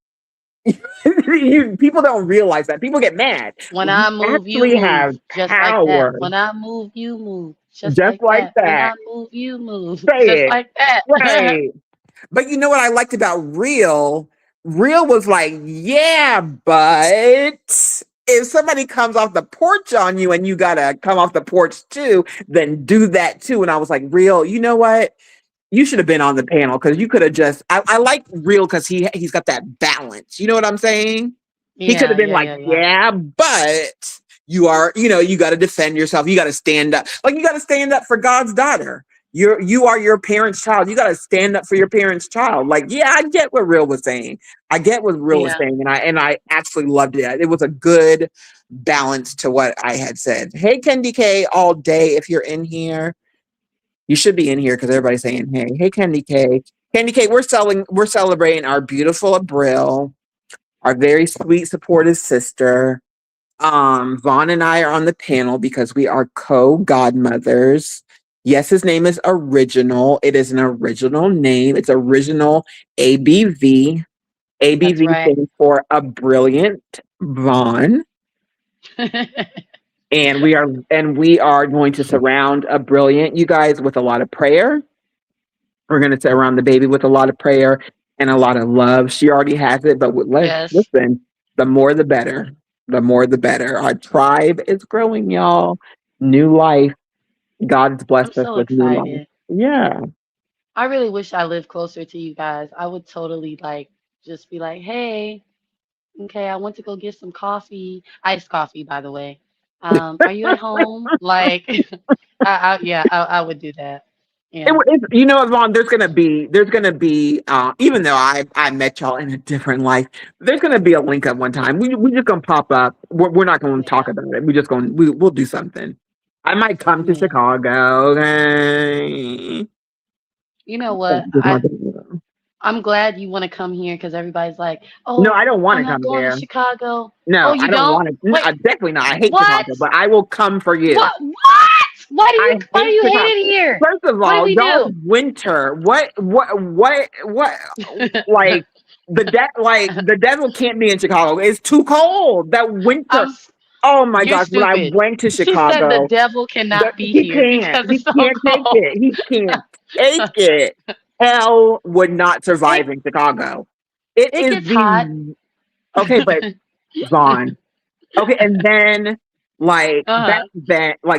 People don't realize that. People get mad.
When
You
I move, you
actually have
move. Just like that.
power,
When I move, you move. Just
just
like
like
that. When
that.
I move, you move. Just
Say it.
like that.
Right. But you know what I liked about Real? Real was like, yeah, but if somebody comes off the porch on you and you gotta come off the porch too, then do that too. And I was like, Real, you know what? You should have been on the panel because you could have just. I like Real because he's got that balance. You know what I'm saying? He could
Yeah,
have been
yeah,
like,
yeah, yeah.
yeah, but you got to defend yourself. You got to stand up. Like you got to stand up for God's daughter. You are your parents' child. You got to stand up for your parents' child. Like, yeah, I get what Real was saying. I get what Real was
Yeah.
saying, and I actually loved it. It was a good balance to what I had said. Hey, Kendi K, all day. If you're in here, you should be in here because everybody's saying, hey, hey, Kendi K. Kendi K, we're celebrating our beautiful Abrill, our very sweet, supportive sister. Vaughn and I are on the panel because we are co-godmothers. Yes, his name is Original. It is an original name. It's original ABV.
That's
ABV
right.
stands for a brilliant Vaughn. And we are going to surround a brilliant, you guys, with a lot of prayer. We're going to surround the baby with a lot of prayer and a lot of love. She already has it, but
Yes.
listen, the more the better. The more the better. Our tribe is growing, y'all. New life. God's
I'm
blessed us
so
with new life.
excited.
Yeah.
I really wish I lived closer to you guys. I would totally like just be like, hey, okay, I went to go get some coffee, iced coffee, by the way. Are you at home? Like, yeah, I would do that. Yeah,
You know what, Vaughn? There's gonna be even though I met y'all in a different life, there's gonna be a link up one time. We just gonna pop up. We're not gonna talk
yeah,
about it. We'll do something. I might come to
yeah.
Chicago. Okay.
You know what?
Just not gonna-
I'm glad you want to come here because everybody's like,
No,
"Oh,
I don't want
I'm
to
not
come
going to
there.
Chicago." Oh,
No,
you
I don't
don't?
want to.
Wait,
Definitely not. I hate
what?
Chicago, but I will come for you.
What?
I
Why do
hate
you hate
Chicago.
it here?
First of
What did
all,
we
y'all's
do?
winter. What? Like the devil can't be in Chicago. It's too cold. That winter.
I'm
Oh my
You're
gosh! When I
stupid.
went to
She said the
Chicago,
devil cannot be
he
here
can't.
because
He
it's so
can't take
cold.
it. He can't take it. Hell would not
It
survive in Chicago. It
it
is
gets hot.
the okay, but Vaughn. Okay, and then
Uh-huh.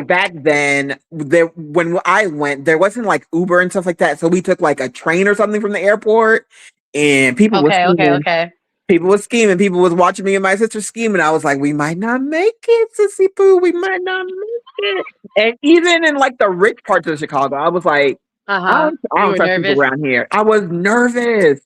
back then there when I went, there wasn't like Uber and stuff like that. So we took like a train or something from the airport and people were
Okay, okay,
scheming.
okay.
People were scheming. People was watching me and my sister scheme, and I was like, "We might not make it, Sissy Pooh. We might not make it." And even in like the rich parts of Chicago, I was like,
Uh-huh.
I
You
don't
were
trust people
nervous.
around here." I was nervous.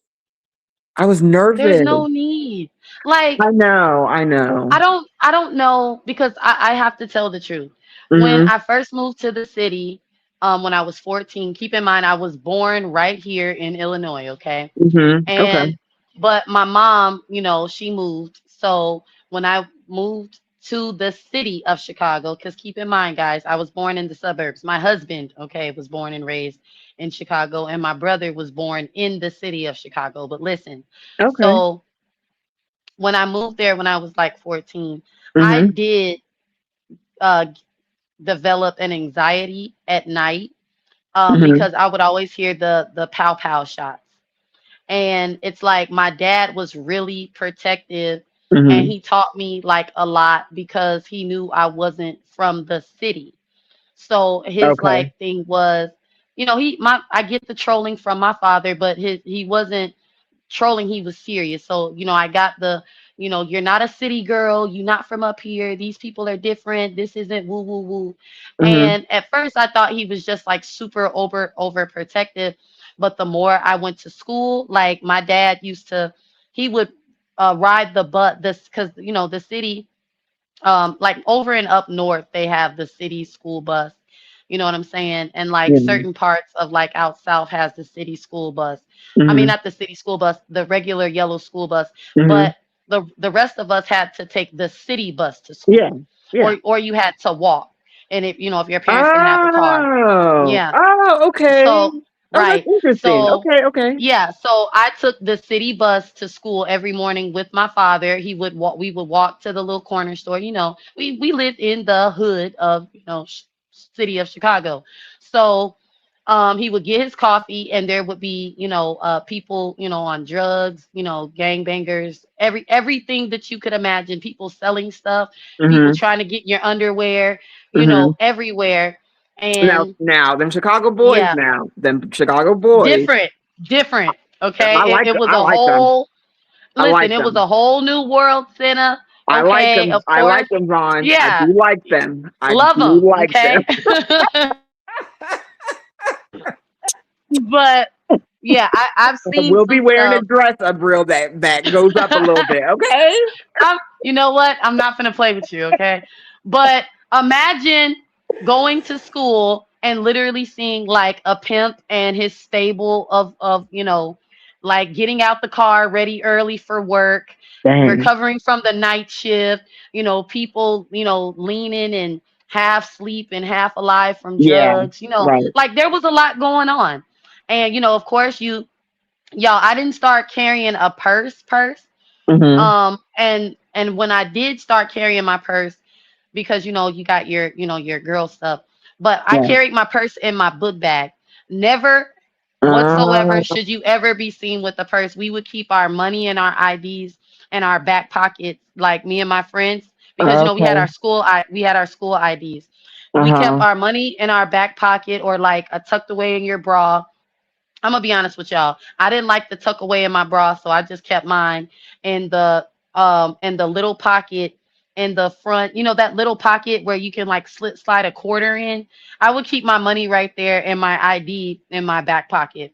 I was
There's
nervous.
no need. Like,
I know. I know.
I don't know because I have to tell the truth. When
Mhm.
I first moved to the city, when I was 14, keep in mind I was born right here in Illinois, okay?
Mhm. Okay.
And but my mom, she moved. So when I moved to the city of Chicago, because keep in mind, guys, I was born in the suburbs. My husband, okay, was born and raised in Chicago, and my brother was born in the city of Chicago. But listen,
Okay.
so when I moved there when I was like 14, I
Mhm.
did uh, develop an anxiety at night
Mhm.
because I would always hear the pow pow shots. And it's like my dad was really protective and
Mhm.
he taught me like a lot because he knew I wasn't from the city. So his
Okay.
like thing was, I get the trolling from my father, but he wasn't trolling, he was serious. So, I got you're not a city girl, you're not from up here, these people are different, this isn't woo woo woo.
Mhm.
And at first I thought he was just like super overprotective, but the more I went to school, like my dad used to, he would ride the bus this because the city, like over and up north they have the city school bus, you know what I'm saying, and like
Yeah.
certain parts of like out south has the city school bus. I mean,
Mhm.
not the city school bus, the regular yellow school bus.
Mhm.
But the rest of us had to take the city bus to
Yeah.
school,
Yeah.
or you had to walk, and if your parents didn't have a car.
Oh.
Yeah.
Oh, okay.
So,
Oh, that's
right.
interesting.
So,
Okay, okay.
yeah. So I took the city bus to school every morning with my father. He would walk. We would walk to the little corner store. We lived in the hood of city of Chicago. So, he would get his coffee, and there would be people on drugs, gangbangers, everything that you could imagine. People selling stuff, people
Mhm.
trying to get your underwear,
Mhm.
everywhere.
Now,
And
them Chicago boys
yeah,
now. Them Chicago boys.
different, different. Okay, it was
I
a
like them.
whole
I like
listen. It was
them.
a whole new world center.
I like
Okay,
them.
of
I like
course,
them, Ron. I
yeah,
do like them. I
love
do
them.
like them.
Okay, but yeah, I've
I
seen
will be
some
wearing a
stuff.
dress, Abrill, that goes up a little bit. Okay.
You know what? I'm not gonna play with you. Okay, but imagine going to school and literally seeing like a pimp and his stable of like getting out the car ready early for work,
Dang.
recovering from the night shift, people leaning and half sleep and half alive from
Yeah.
drugs,
Right.
like there was a lot going on. And of course, y'all, I didn't start carrying a purse.
Mhm.
And when I did start carrying my purse, because you got your girl stuff, but I
Right.
carried my purse in my book bag. Never whatsoever
Uh,
should you ever be seen with a purse. We would keep our money and our IDs in our back pockets, like me and my friends, because
okay.
we had our school IDs. We kept
Uh-huh.
our money in our back pocket or like a tucked away in your bra. I'm gonna be honest with y'all. I didn't like the tuck away in my bra, so I just kept mine in the little pocket in the front. You know that little pocket where you can like slide a quarter in. I would keep my money right there and my ID in my back pocket,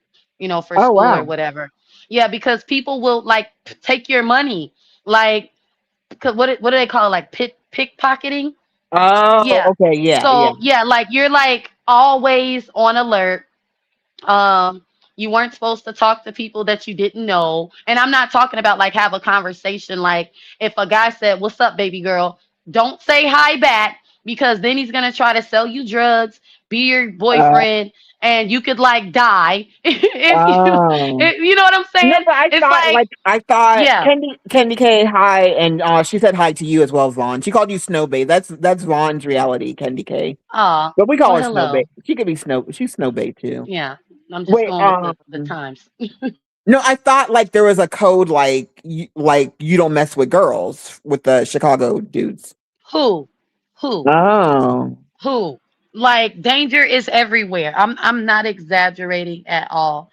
for
Oh
school or
wow.
whatever. Yeah, because people will like take your money, like 'cause what do they call it? Like pickpocketing?
Oh,
Yeah.
okay. Yeah, yeah.
So yeah, like you're like always on alert. You weren't supposed to talk to people that you didn't know. And I'm not talking about like have a conversation. Like if a guy said, "What's up, baby girl?" Don't say hi back because then he's gonna try to sell you drugs, be your
Uh,
boyfriend, and you could like die if
oh.
you know what I'm
No,
saying?
but I
It's
thought
like,
like I thought
yeah.
Candy K hi, and she said hi to you as well, Vaughn. She called you Snowbay. That's Vaughn's reality, Candy K.
Oh,
But we call
well,
her Snowbay.
hello.
She could be she's Snowbay too.
Yeah, I'm just
Wait,
going with the times.
no, I thought like there was a code like you don't mess with girls with the Chicago dudes.
Who? Who?
Oh.
Who? Like danger is everywhere. I'm not exaggerating at all.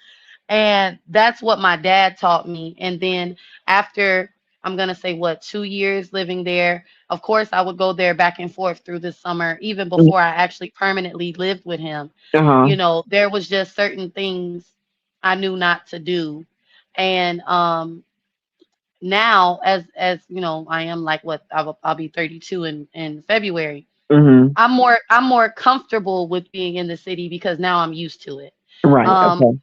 And that's what my dad taught me. And then after I'm gonna say what 2 years living there, of course I would go there back and forth through the summer, even before I actually permanently lived with him.
Uh-huh.
There was just certain things I knew not to do. And now as I am like what I'll be 32 in February.
Mhm.
I'm more comfortable with being in the city because now I'm used to it.
Right.
Um,
Okay.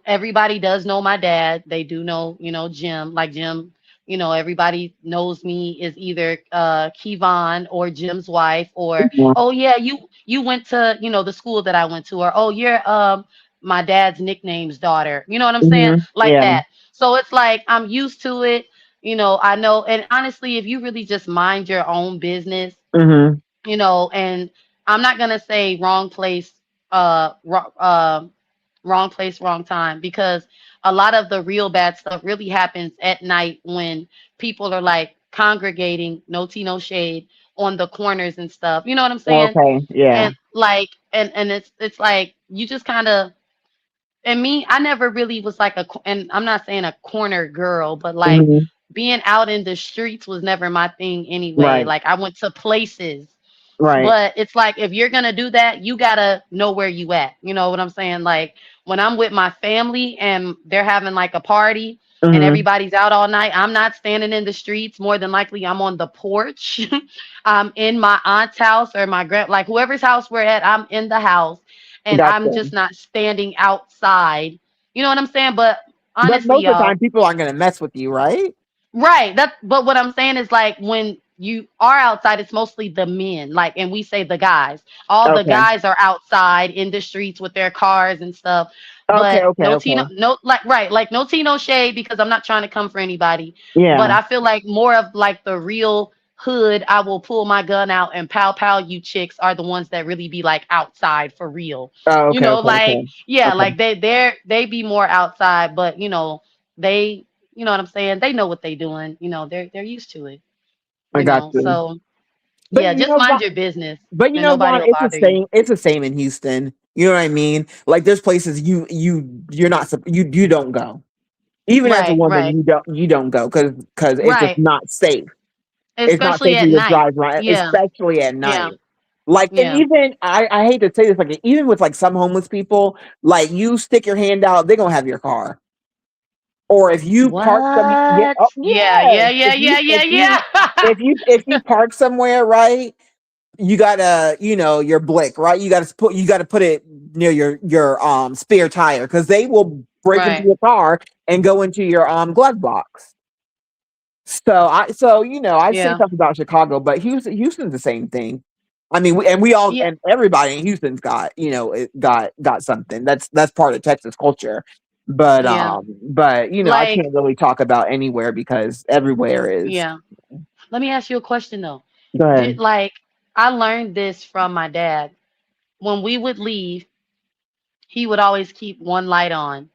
Everybody does know my dad. They do know, Jim. Like Jim, everybody knows me is either Kevon or Jim's wife, or
Yeah.
oh yeah, you went to the school that I went to, or oh you're my dad's nickname's daughter. You know what I'm saying?
Mhm.
Like
Yeah.
that. So it's like I'm used to it. I know. And honestly, if you really just mind your own business,
Mhm.
and I'm not gonna say wrong place, wrong place, wrong time, because a lot of the real bad stuff really happens at night when people are like congregating, no tea, no shade, on the corners and stuff. You know what I'm saying?
Okay. Yeah.
And like, and it's like you just kind of, and me, I never really was like and I'm not saying a corner girl, but like
Mhm.
being out in the streets was never my thing anyway.
Right.
Like I went to places,
Right.
but it's like if you're gonna do that, you gotta know where you at. You know what I'm saying? Like when I'm with my family and they're having like a party and
Mhm.
everybody's out all night, I'm not standing in the streets. More than likely, I'm on the porch. I'm in my aunt's house or my like whoever's house we're at. I'm in the house, and I'm
Gotcha.
just not standing outside. You know what I'm saying? But
But
honestly,
most of the
y'all,
time, people aren't gonna mess with you, right?
right. But what I'm saying is like when you are outside, it's mostly the men, like, and we say the guys. All the
Okay.
guys are outside in the streets with their cars and stuff.
Okay.
But
Okay.
no
Okay.
Tino, no, like, right, like no Tino shade because I'm not trying to come for anybody. But
Yeah.
I feel like more of like the real hood, I will pull my gun out and pow pow you chicks are the ones that really be like outside for real.
Oh, okay. Okay.
Like,
Okay.
yeah,
Okay.
like they be more outside, but they you know what I'm saying? They know what they doing. They're used to it.
I got you.
So
But
yeah, just mind your business and nobody
Vaughn,
will
it's the
bother you.
same. It's the same in Houston. You know what I mean? Like, there's places you're not you don't go. Even as a
Right,
woman,
right,
you don't go because it's just
right.
not safe. It's not
Especially
safe for
at
you to
night.
drive around,
Yeah,
especially at
yeah,
night. Like, and
yeah.
even I hate to say this, like even with like some homeless people, like you stick your hand out, they're gonna have your car. Or if you park some, yeah,
What?
oh,
Yeah,
yes.
yeah, yeah, yeah, yeah,
If
yeah.
you park somewhere, right, you gotta, your blick, right? You gotta put it near your spare tire because they will break into
Right.
your car and go into your glove box. I say
Yeah.
something about Chicago, but Houston's the same thing. I mean, we all
Yeah.
and everybody in Houston's got, got something. That's part of Texas culture. But
Yeah.
I
Like,
can't really talk about anywhere because everywhere is.
yeah. Let me ask you a question though.
Go
Did
ahead.
like I learned this from my dad. When we would leave, he would always keep one light on.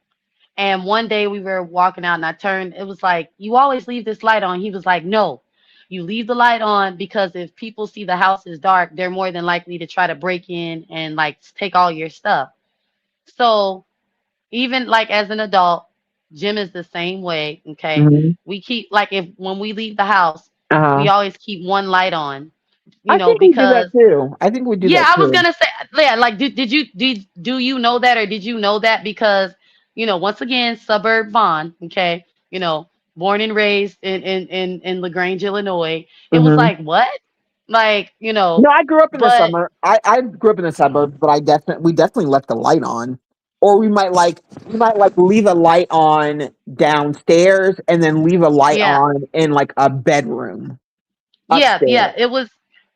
And one day we were walking out and I turned, it was like, "You always leave this light on." He was like, "No, you leave the light on because if people see the house is dark, they're more than likely to try to break in and like take all your stuff." So even like as an adult, Jim is the same way. Okay.
Mhm.
We keep like if when we leave the house, we
Uh-huh.
always keep one light on,
I think we do that
because
too. I think we do
yeah,
that
I was
too.
gonna say, yeah, like do you know that, or did you know that? Because once again, suburb Vaughn, okay, born and raised in LaGrange, Illinois. It was
Mhm.
like what? Like,
No, I grew up in the
but
summer. I grew up in the suburbs, but we definitely left the light on. or we might leave a light on downstairs and then leave a light
Yeah.
on in like a bedroom
Yeah,
upstairs.
yeah. It was,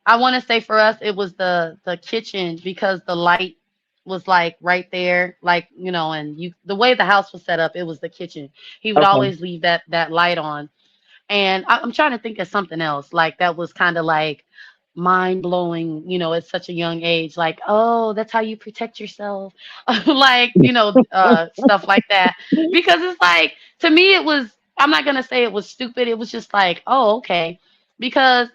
I want to say for us it was the kitchen, because the light was like right there, like, and you, the way the house was set up, it was the kitchen. He would
Okay.
always leave that light on. And I'm trying to think of something else like that was kind of like mind blowing, at such a young age. Like, oh, that's how you protect yourself, like, stuff like that. Because it's like, to me, it was. I'm not gonna say it was stupid. It was just like, oh, okay, because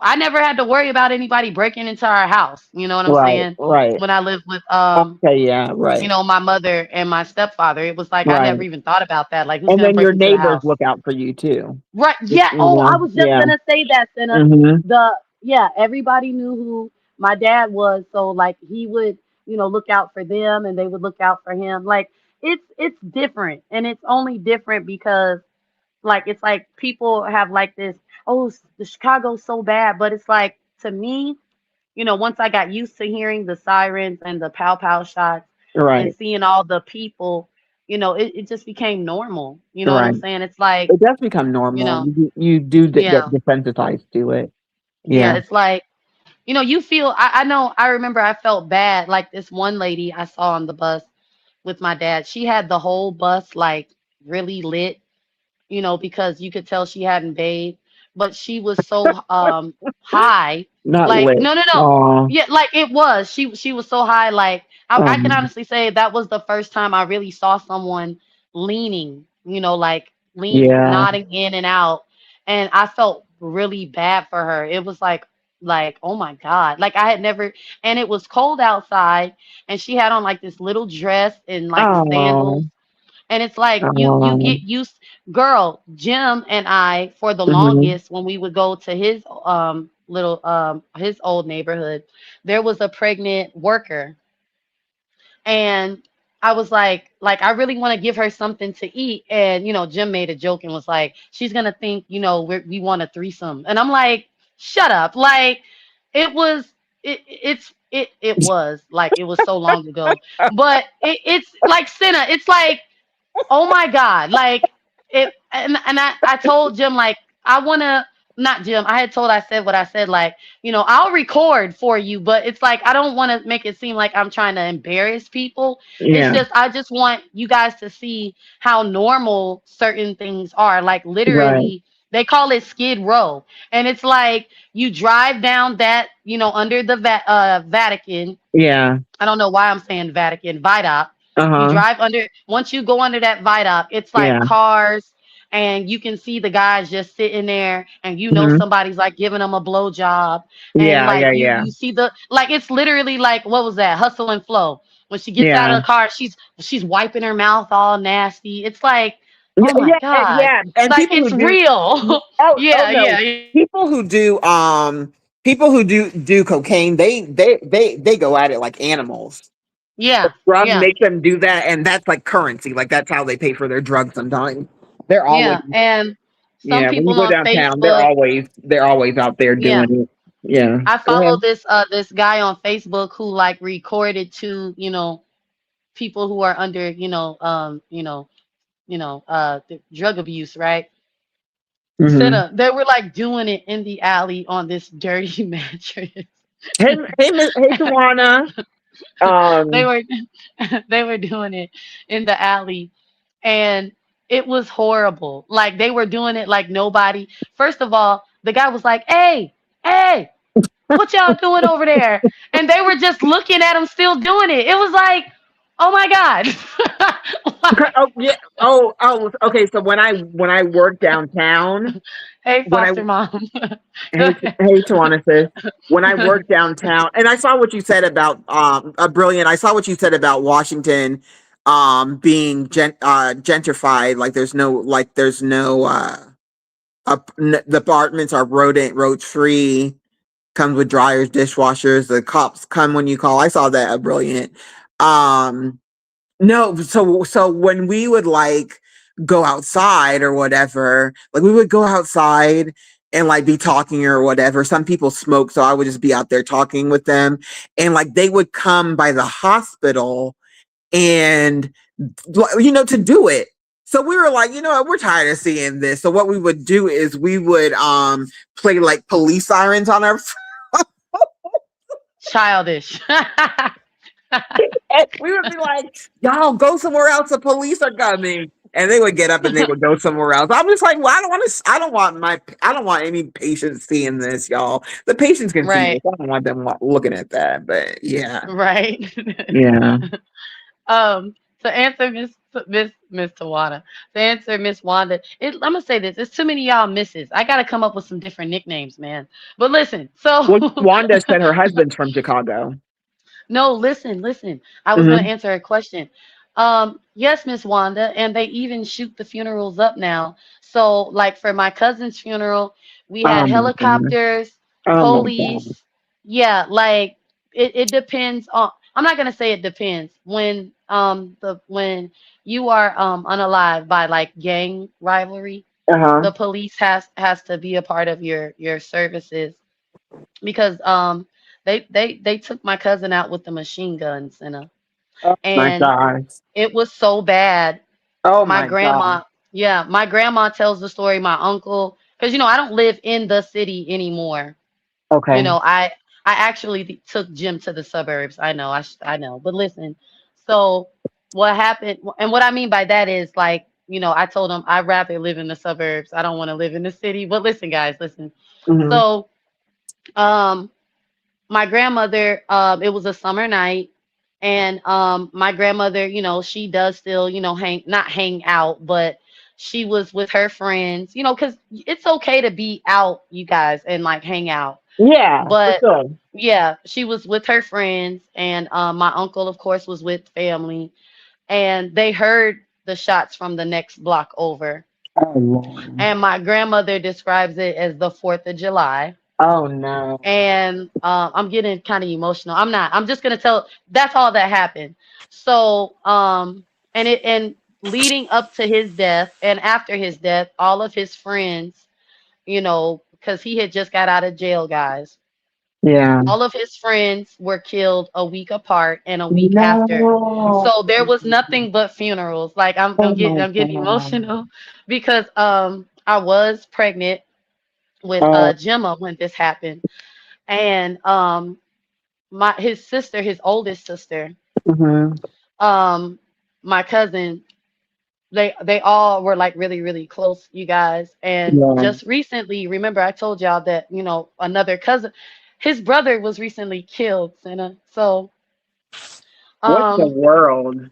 I never had to worry about anybody breaking into our house. You know what I'm
Right,
saying?
right.
When I lived with
Okay, yeah, right,
my mother and my stepfather, it was like I
right.
never even thought about that. Like, who's
And
gonna
then
break
your
into the
neighbors
house?
look out for you too.
Right.
You
Yeah. Oh, I
know,
was just
yeah.
gonna say that, Senna.
Mhm.
Everybody knew who my dad was, so like he would, look out for them, and they would look out for him. Like, it's different, and it's only different because like it's like people have like this. Oh, the Chicago's so bad, but it's like, to me, once I got used to hearing the sirens and the pow pow shots and
Right,
seeing all the people, it just became normal. You know what I'm
right.
saying? It's like,
It does become
you
normal.
know,
You do get
yeah.
desensitized to it.
Yeah,
Yeah.
it's like, you feel, I know, I remember I felt bad. Like this one lady I saw on the bus with my dad, she had the whole bus like really lit, because you could tell she hadn't bathed, but she was so high.
Not
Like,
lit.
no, no, no.
Oh,
Yeah, like it was. She was so high, like I can
um,
honestly say that was the first time I really saw someone leaning, like
yeah.
nodding in and out. And I felt really bad for her. It was like, oh my God. Like I had never, and it was cold outside, and she had on like this little dress and like sandals,
Oh,
and it's like you
um,
get used. Girl, Jim and I, for the
mhm.
longest, when we would go to his little his old neighborhood, there was a pregnant worker, and I was like I really want to give her something to eat, and Jim made a joke and was like, she's gonna think we want a threesome, and I'm like, shut up. Like, it was, it was like, it was so long ago, but it's like, Senna, it's like, oh my God. Like, it, and I told Jim, like, I wanna, not Jim, I said what I said, like, I'll record for you, but it's like I don't wanna make it seem like I'm trying to embarrass people. It's
Yeah.
just I just want you guys to see how normal certain things are. Like,
Right.
literally, they call it Skid Row. And it's like you drive down that, under the Vatican.
Yeah.
I don't know why I'm saying Vatican, Viaduct. You
Uh-huh.
drive under, once you go under that Viaduct, it's like
Yeah.
cars, and you can see the guys just sitting there, and
Mhm.
somebody's like giving them a blow job, and
Yeah,
like
yeah,
you
yeah.
you see the, like, it's literally like, what was that? Hustle and Flow. When she gets out
Yeah.
of the car, she's wiping her mouth all nasty. It's like,
Yeah,
oh my
yeah,
God,
yeah. And
like
people who
it's
do
real.
oh
Yeah,
no.
yeah,
People who do cocaine, they go at it like animals. The
yeah,
drug
yeah,
makes them do that, and that's like currency. Like that's how they pay for their drugs sometimes. They're always
yeah. And some
yeah, when you
people
go
on
downtown, they're
Facebook,
always out there
yeah.
doing it. Yeah.
I
Go
follow
ahead.
this guy on Facebook who like recorded to, people who are under, the drug abuse, right?
Hmm.
They were like doing it in the alley on this dirty mattress.
Hey, Tawana.
They
Um,
were they were doing it in the alley, and it was horrible. Like, they were doing it like nobody. First of all, the guy was like, "Hey, hey, what y'all doing over there?" And they were just looking at him still doing it. It was like, oh my God.
okay,
Like,
oh yeah. Oh. Okay. So when I worked downtown,
hey,
when I
foster mom. Go ahead.
hey Tawana sis, when I worked downtown, and I saw what you said about brilliant. I saw what you said about Washington, being gentrified. The apartments are roach free. Comes with dryers, dishwashers. The cops come when you call. I saw that brilliant. Um, no, so when we would like go outside or whatever, like we would go outside and like be talking or whatever. Some people smoke, so I would just be out there talking with them, and like they would come by the hospital and to do it. So we were like, you know what, we're tired of seeing this. So what we would do is we would play like police sirens on our
Childish.
and we would be like, y'all go somewhere else. The police are coming. And they would get up and they would go somewhere else. I'm just like, well, I don't want any patients seeing this, y'all. The patients can see this.
Right.
I don't want them looking at that. But yeah,
Right.
yeah.
To answer Miss Tawana, to answer Miss Wanda, I'm gonna say this: it's too many y'all misses. I gotta come up with some different nicknames, man. But listen,
Well,
so
Wanda said her husband's from Chicago.
no, listen. I was gonna
Hmm.
answer a question. Yes, Miss Wanda, and they even shoot the funerals up now. So, like for my cousin's funeral, we
Oh
had
my god.
helicopters,
Oh my god.
police. Yeah, like it depends on. I'm not gonna say it depends. When you are unalive by like gang rivalry,
Uh huh.
the police has to be a part of your services because they took my cousin out with the machine guns
Oh my
and
god.
it was so bad.
Oh
My
my god.
grandma, yeah, my grandma tells the story. My uncle, because I don't live in the city anymore. You
Okay.
know, I actually took Jim to the suburbs. I know, I know. But listen, so what happened, and what I mean by that is like, I told him I'd rather live in the suburbs. I don't want to live in the city. But listen, guys, listen.
Hmm.
So, um, my grandmother, it was a summer night, and my grandmother, she does still, hang not hang out, but she was with her friends, because it's okay to be out, you guys, and like hang out.
Yeah, for
But
sure.
yeah, she was with her friends, and my uncle, of course, was with family, and they heard the shots from the next block over.
Oh Lord.
And my grandmother describes it as the 4th of July.
Oh no.
And I'm getting kind of emotional. I'm not. I'm just gonna tell. That's all that happened. So, and leading up to his death and after his death, all of his friends, because he had just got out of jail, guys.
Yeah.
All of his friends were killed a week apart and a week after.
No.
So there was nothing but funerals. Like
Oh my
I'm getting
god.
emotional because I was pregnant with
Oh.
Gemma when this happened, and his sister, his oldest sister,
Hmm.
um, my cousin, they all were like really, really close, you guys. And
Yeah.
just recently, remember I told y'all that, another cousin, his brother was recently killed, Senna. So
What the
um
world?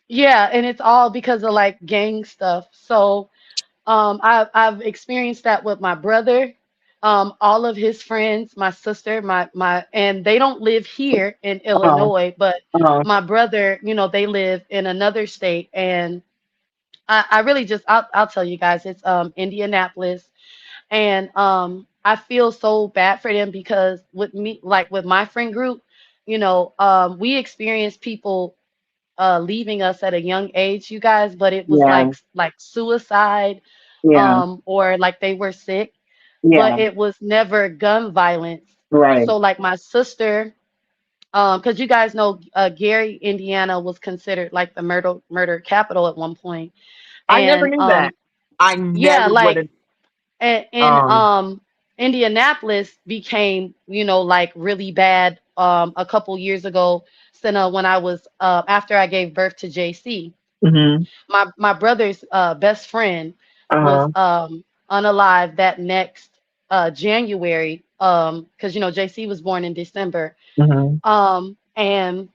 yeah, and it's all because of like gang stuff. So I've experienced that with my brother, all of his friends, my sister, and they don't live here in
Oh.
Illinois, but
Oh.
my brother, they live in another state, and I really just I'll tell you guys, it's Indianapolis, and I feel so bad for them because with me, like with my friend group, we experienced people leaving us at a young age, you guys, but it was
Yeah.
like suicide,
Yeah.
or like they were sick, but
Yeah.
it was never gun violence.
Right.
So like my sister, because you guys know Gary, Indiana was considered like the murder capital at one point,
I never
and
knew that. I
yeah,
never would
like
have.
and
Um.
Indianapolis became, like really bad a couple years ago. So when I was after I gave birth to JC,
Hmm.
my brother's best friend was
Uh-huh.
unalive that next January, because JC was born in December,
Hmm.
and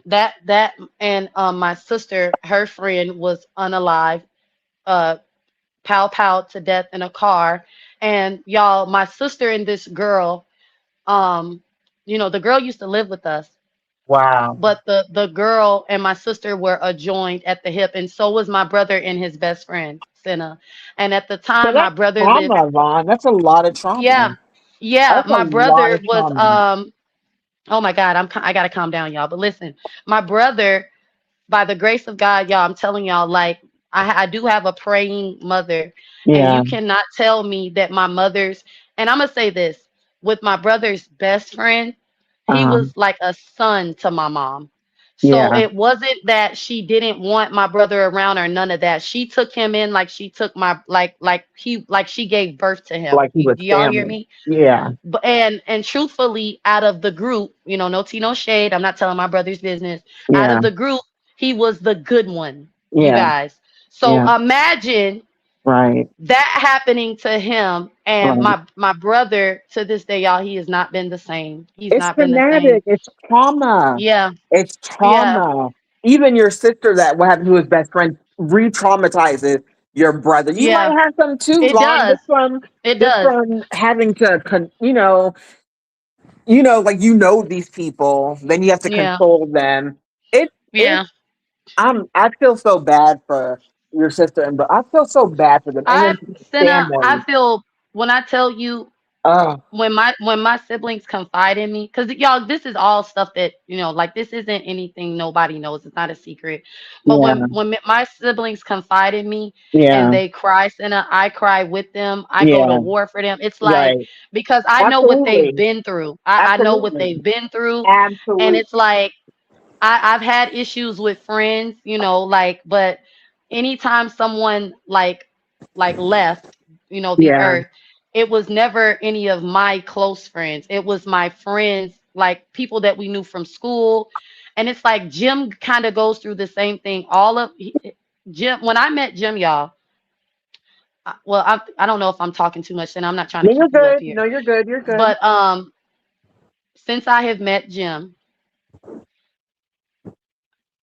that and my sister, her friend, was unalive, uh pow to death in a car. And y'all, my sister and this girl, um the girl used to live with us,
Wow.
but the girl and my sister were adjoined at the hip, and so was my brother and his best friend Senna. And at the
So
time my
that's
brother lived,
trauma, Vaughn. That's a lot of trauma.
yeah, yeah,
That's a
my
lot
brother
of
was
trauma.
oh my god, I gotta calm down, y'all. But listen, my brother, by the grace of God, y'all, I'm telling y'all, like I do have a praying mother, and
Yeah.
you cannot tell me that my mother's, and I'm gonna say this, with my brother's best friend, he
Uh-huh.
was like a son to my mom. So
Yeah.
it wasn't that she didn't want my brother around or none of that. She took him in like she took my like she gave birth to him.
Like he was
Do y'all hear
family.
me?
Yeah.
But and truthfully, out of the group, no tea, no shade. I'm not telling my brother's business. Out
Yeah.
of the group, he was the good one, you
Yeah.
guys. So
Yeah.
imagine
Right.
that happening to him, and
Right.
my brother to this day, y'all, he has not been the same. He's
It's
not been the same.
traumatic. It's trauma.
Yeah,
It's
yeah,
trauma. Even your sister that what happened to his best friend re-traumatizes your brother. You might
yeah.
have some too,
It
Vaughn,
does. It
just
does.
from having to like these people, then you have to
Yeah,
control them. It
yeah.
I feel so bad for your sister, and but I feel so bad for them and
I
then
Senna, I
family.
feel when I tell you
Oh,
when my siblings confide in me, because y'all, this is all stuff that like this isn't anything nobody knows. It's not a secret. But
yeah,
my siblings confide in me and
yeah,
they cry, Senna, I cry with them. I go to
yeah,
war for them. It's like
right.
because I know what they've
Absolutely,
been through. I know what
absolutely,
they've been through, and
absolutely.
it's like I've had issues with friends, like, but anytime someone like left, the
Yeah.
earth, it was never any of my close friends. It was my friends, like people that we knew from school. And it's like Jim kind of goes through the same thing. Jim, when I met Jim, y'all, well, I don't know if I'm talking too much, and I'm not trying to
No, you're
keep you up
good.
here.
No, you're good. You're good.
But since I have met Jim,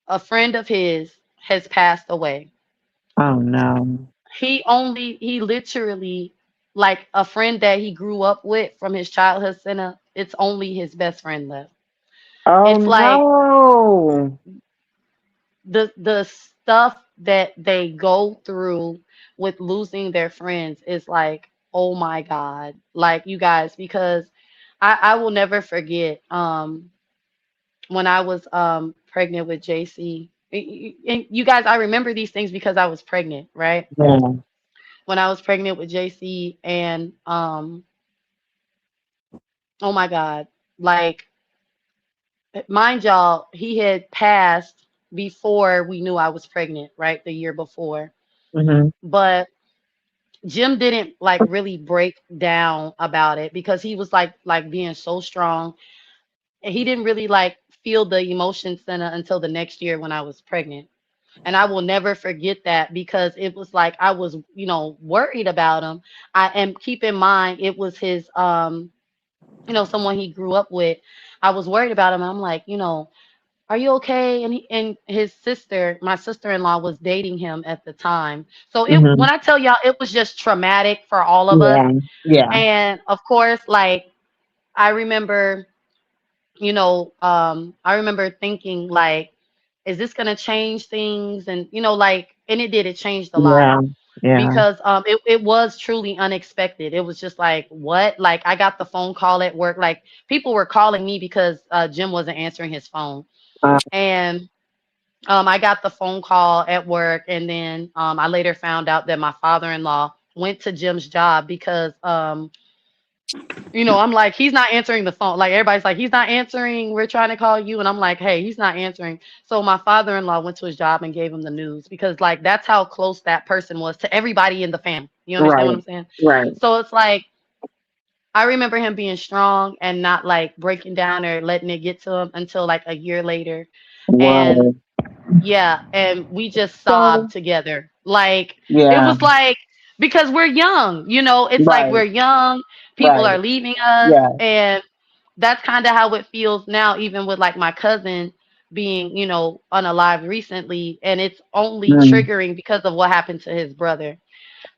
a friend of his has passed away.
Oh no.
He literally, like a friend that he grew up with from his childhood center, it's only his best friend left.
Oh
It's like
no.
the stuff that they go through with losing their friends is like, oh my God. Like, you guys, because I will never forget when I was pregnant with JC. And you guys, I remember these things because I was pregnant, right?
Yeah.
When I was pregnant with JC, and oh my God, like, mind y'all, he had passed before we knew I was pregnant, right? The year before.
Hmm.
But Jim didn't like really break down about it because he was like being so strong. And he didn't really like feel the emotions until the next year when I was pregnant. And I will never forget that because it was like I was, worried about him. And keep in mind it was his someone he grew up with. I was worried about him. I'm like, are you okay? And his sister, my sister-in-law, was dating him at the time. So
Hmm.
when I tell y'all, it was just traumatic for all of us.
Yeah. Yeah.
And of course, like, I remember, I remember thinking like, is this gonna change things? And like, and it did. It changed a lot
Yeah. Yeah.
because it was truly unexpected. It was just like, what? Like, I got the phone call at work. Like, people were calling me because Jim wasn't answering his phone.
Uh,
And I got the phone call at work, and then I later found out that my father-in-law went to Jim's job because I'm like, he's not answering the phone. Like, everybody's like, he's not answering. We're trying to call you. And I'm like, hey, he's not answering. So my father-in-law went to his job and gave him the news because, like, that's how close that person was to everybody in the family. You understand what
right.
I'm saying?
Right.
So it's like, I remember him being strong and not like breaking down or letting it get to him until like a year later. And
Wow.
yeah, and we just
So
sobbed together. Like, it
yeah.
was like, because we're young, it's like
Right.
we're young, people
Right.
are leaving us,
Yeah.
and that's kind of how it feels now, even with like my cousin being, unalive recently, and it's only
Mm.
triggering because of what happened to his brother.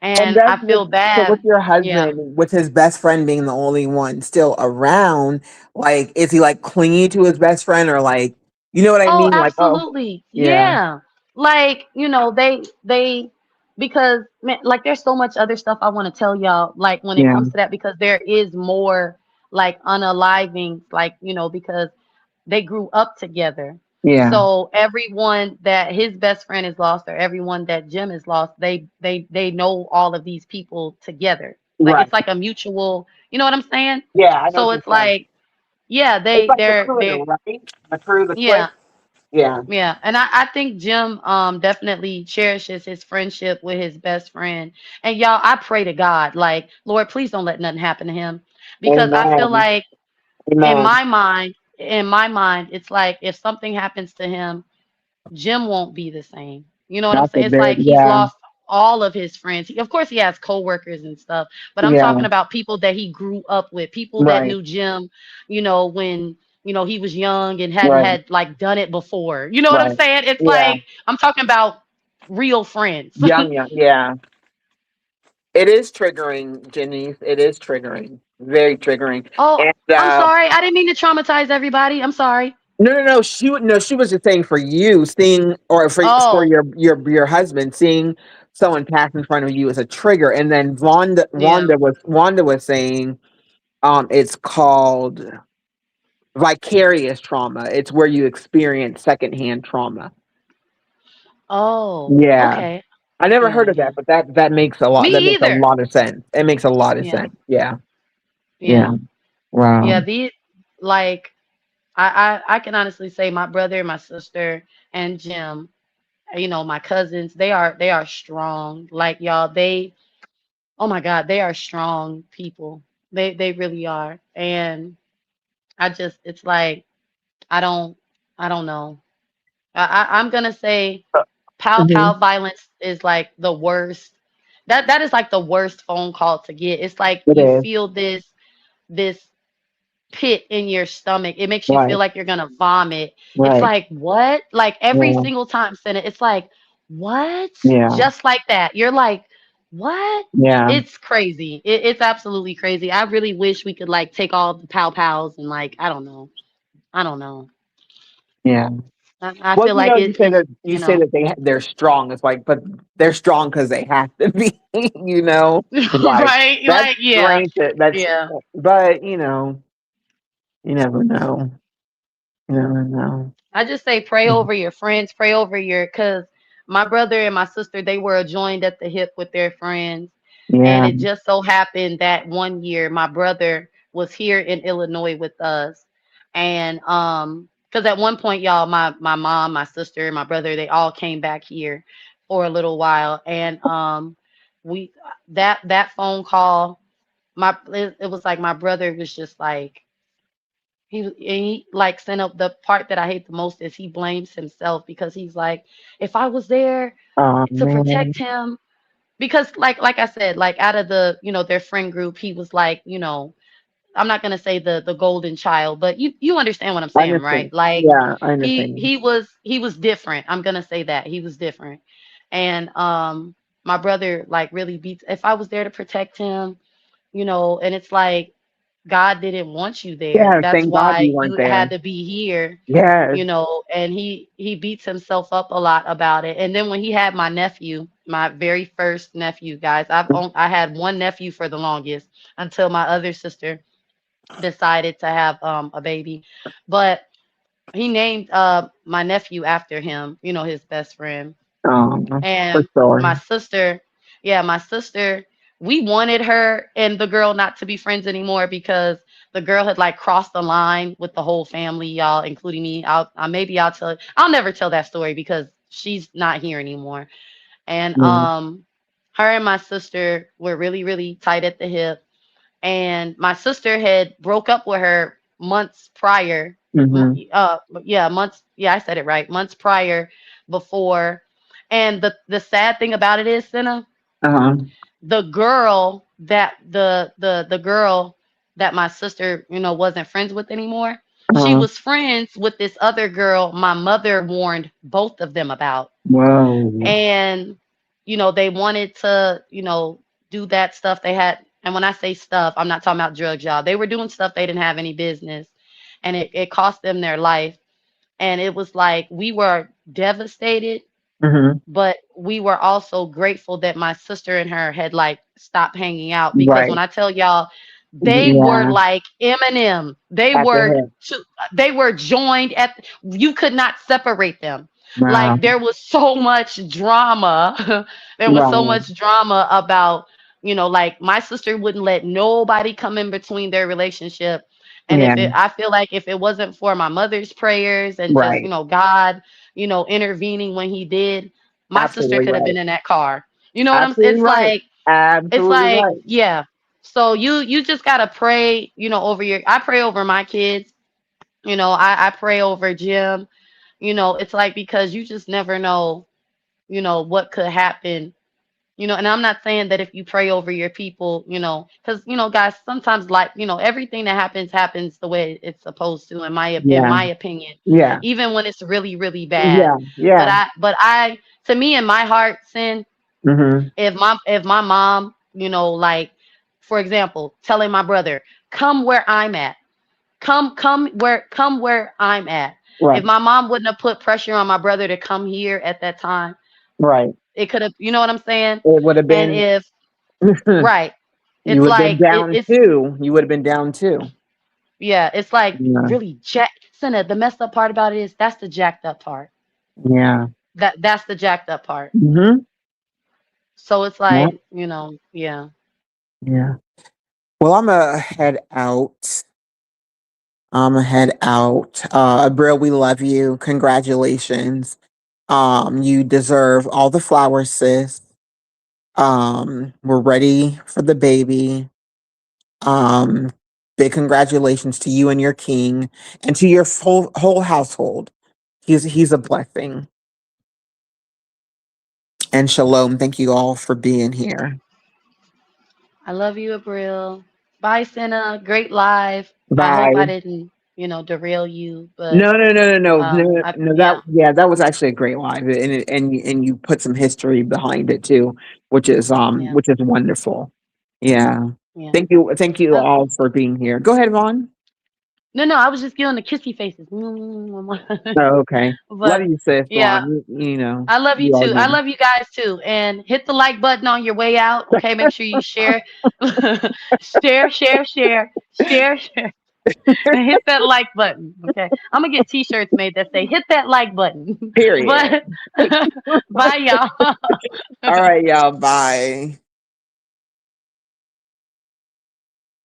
And
And
does
I feel
with
bad.
your
Yeah.
husband, with his best friend being the only one still around, like, is he like clingy to his best friend, or like, you know what I
Oh,
mean? Like, oh,
absolutely.
yeah,
Yeah. Like, they because man, like, there's so much other stuff I want to tell y'all, like, when it
yeah,
comes to that, because there is more like unaliving, like, because they grew up together.
yeah,
So everyone that his best friend is lost, or everyone that Jim is lost, they know all of these people together. Like,
right.
it's like a mutual, you know what I'm saying?
Yeah, I know
So
what you're
it's
saying.
like, yeah,
It's like the
they're
crew, right? The crew, the clique.
yeah,
Yeah.
Yeah, and I think Jim definitely cherishes his friendship with his best friend. And y'all, I pray to God, like, Lord, please don't let nothing happen to him. Because I feel
Amen.
like
Amen.
in my mind, it's like if something happens to him, Jim won't be the same. You know what I'm
That's a
saying? It's
bit,
like he's
yeah.
lost all of his friends. Of course, he has coworkers and stuff, but I'm
Yeah.
talking about people that he grew up with, people that
Right.
knew Jim, when he was young and hadn't
Right.
had like done it before. You know what I'm
Right.
saying? It's
Yeah.
like I'm talking about real friends.
Young, young. Yeah. It is triggering, Janice. It is triggering. Very triggering.
Oh,
And
I'm sorry. I didn't mean to traumatize everybody. I'm sorry.
no, no, no. She was just saying for you seeing, or for
Oh,
your husband seeing someone pass in front of you is a trigger. And then
yeah.
Wanda was saying, it's called vicarious trauma. It's where you experience secondhand trauma.
Oh,
Yeah.
okay.
I never
Yeah,
heard of
yeah.
that, but that
Me
makes a
either.
lot of sense. It makes a lot of
Yeah,
sense. Yeah. Yeah.
yeah.
Wow.
Yeah, like I can honestly say my brother, my sister, and Jim, my cousins, they are strong. Like y'all, oh my God, they are strong people. They really are. And it's like I don't I don't know. I'm gonna say pow
Hmm.
pow violence is like the worst. That is like the worst phone call to get. It's like
It
you
is.
feel this pit in your stomach. It makes you feel
Right.
like you're gonna vomit. It's
Right.
like, what? Like every
Yeah.
single time, Senna, it's like, what?
Yeah.
Just like that. You're like, what?
Yeah.
It's crazy. It's absolutely crazy. I really wish we could like take all the pow pows and like, I don't know. I don't know.
Yeah.
I
Well,
feel like
you say that they're strong. It's like, but they're strong because they have to be. Like
right?
that's
Like, yeah.
strength. That's,
Yeah.
but you never know. You never know.
I just say pray over your friends, pray over cause my brother and my sister, they were joined at the hip with their friends. And
Yeah.
it just so happened that one year my brother was here in Illinois with us. And because at one point, y'all, my mom, my sister, my brother, they all came back here for a little while. And we that phone call, it was like my brother was just like he like sent up the part that I hate the most is he blames himself because he's like, if I was there
Oh
to
man.
protect him, because like I said, like out of the their friend group, he was like, I'm not gonna say the golden child, but you understand what I'm
I
saying, right?
understand.
Like
Yeah, I
he
understand.
he was he was different. I'm gonna say that he was different, and my brother like really beats. If I was there to protect him, and it's like God didn't want you there.
Yeah,
That's
thank God you
why
weren't
you
there.
had to be here,
Yes.
and he beats himself up a lot about it. And then when he had my nephew, my very first nephew, guys, I had one nephew for the longest until my other sister decided to have a baby. But he named my nephew after him, his best friend.
For
And my
sure.
sister, yeah, my sister, we wanted her and the girl not to be friends anymore because the girl had like crossed the line with the whole family, y'all, including me. Maybe I'll never tell that story because she's not here anymore. And
Yeah.
her and my sister were really, really tight at the hip. And my sister had broke up with her months prior.
Mm-hmm.
Yeah, months. Yeah, I said it right. Months prior, before. And the sad thing about it is, Senna,
Uh-huh.
the girl that my sister, wasn't friends with anymore. She
Uh-huh.
was friends with this other girl my mother warned both of them about.
Whoa.
And they wanted to do that stuff they had. And when I say stuff, I'm not talking about drugs, y'all. They were doing stuff they didn't have any business, and it cost them their life. And it was like we were devastated,
Mm-hmm.
but we were also grateful that my sister and her had like stopped hanging out, because when
Right.
I tell y'all, they were
Yeah.
like Eminem.
At the hip.
They were joined at, you could not separate them.
Wow.
Like there was so much drama. There was so
Wow.
much drama about, like my sister wouldn't let nobody come in between their relationship. And
Yeah.
I feel like if it wasn't for my mother's prayers and just,
Right.
God, intervening when he did, my sister
Absolutely
could have
right.
been in that car. You know what I'm
Absolutely right.
it's
Absolutely
like,
right.
yeah. So you just gotta pray, over I pray over my kids, I pray over Jim, it's like because you just never know, what could happen. And I'm not saying that if you pray over your people, because guys, sometimes like, everything that happens the way it's supposed to, in
Yeah.
my opinion,
Yeah.
even when it's really, really bad.
Yeah. Yeah.
But to me, in my heart, sin,
Hmm.
if my mom, like, for example, telling my brother, come where I'm at, come where I'm at. If
Right.
my mom wouldn't have put pressure on my brother to come here at that time,
Right.
it could have, you know what I'm saying?
It would have
And
been,
if
you
right, it's
would have been
like
down
it's
too. You would have been down too.
yeah, it's like
Yeah.
really Senna, the messed up part about it is that's the jacked up part.
Yeah.
That's the jacked up part.
Hmm.
So it's
Yeah.
like, yeah.
Yeah. Well, I'm gonna head out. I'm gonna head out. Abrill, we love you. Congratulations. You deserve all the flowers, sis. We're ready for the baby. Um, Big congratulations to you and your king and to your whole household. He's a blessing. And shalom. Thank you all for being here.
I love you, Abril. Bye, Senna. Great live. I hope I
Bye.
didn't, derail you, but
No. That,
yeah,
yeah, that was actually a great live, and you put some history behind it too,
yeah,
which is wonderful. Yeah.
yeah.
Thank you
Uh,
all for being here. Go ahead, Vaughn.
no, I was just giving the kissy faces.
Oh, okay. Love
But
you, sis,
yeah,
Vaughn. You know,
I love you
you all
too. I
do.
love you guys too. And hit the like button on your way out. Okay, make sure you share, share. And hit that like button. Okay, I'm gonna get T-shirts made that say "Hit that like button."
Period.
But bye, y'all.
All right, y'all. Bye.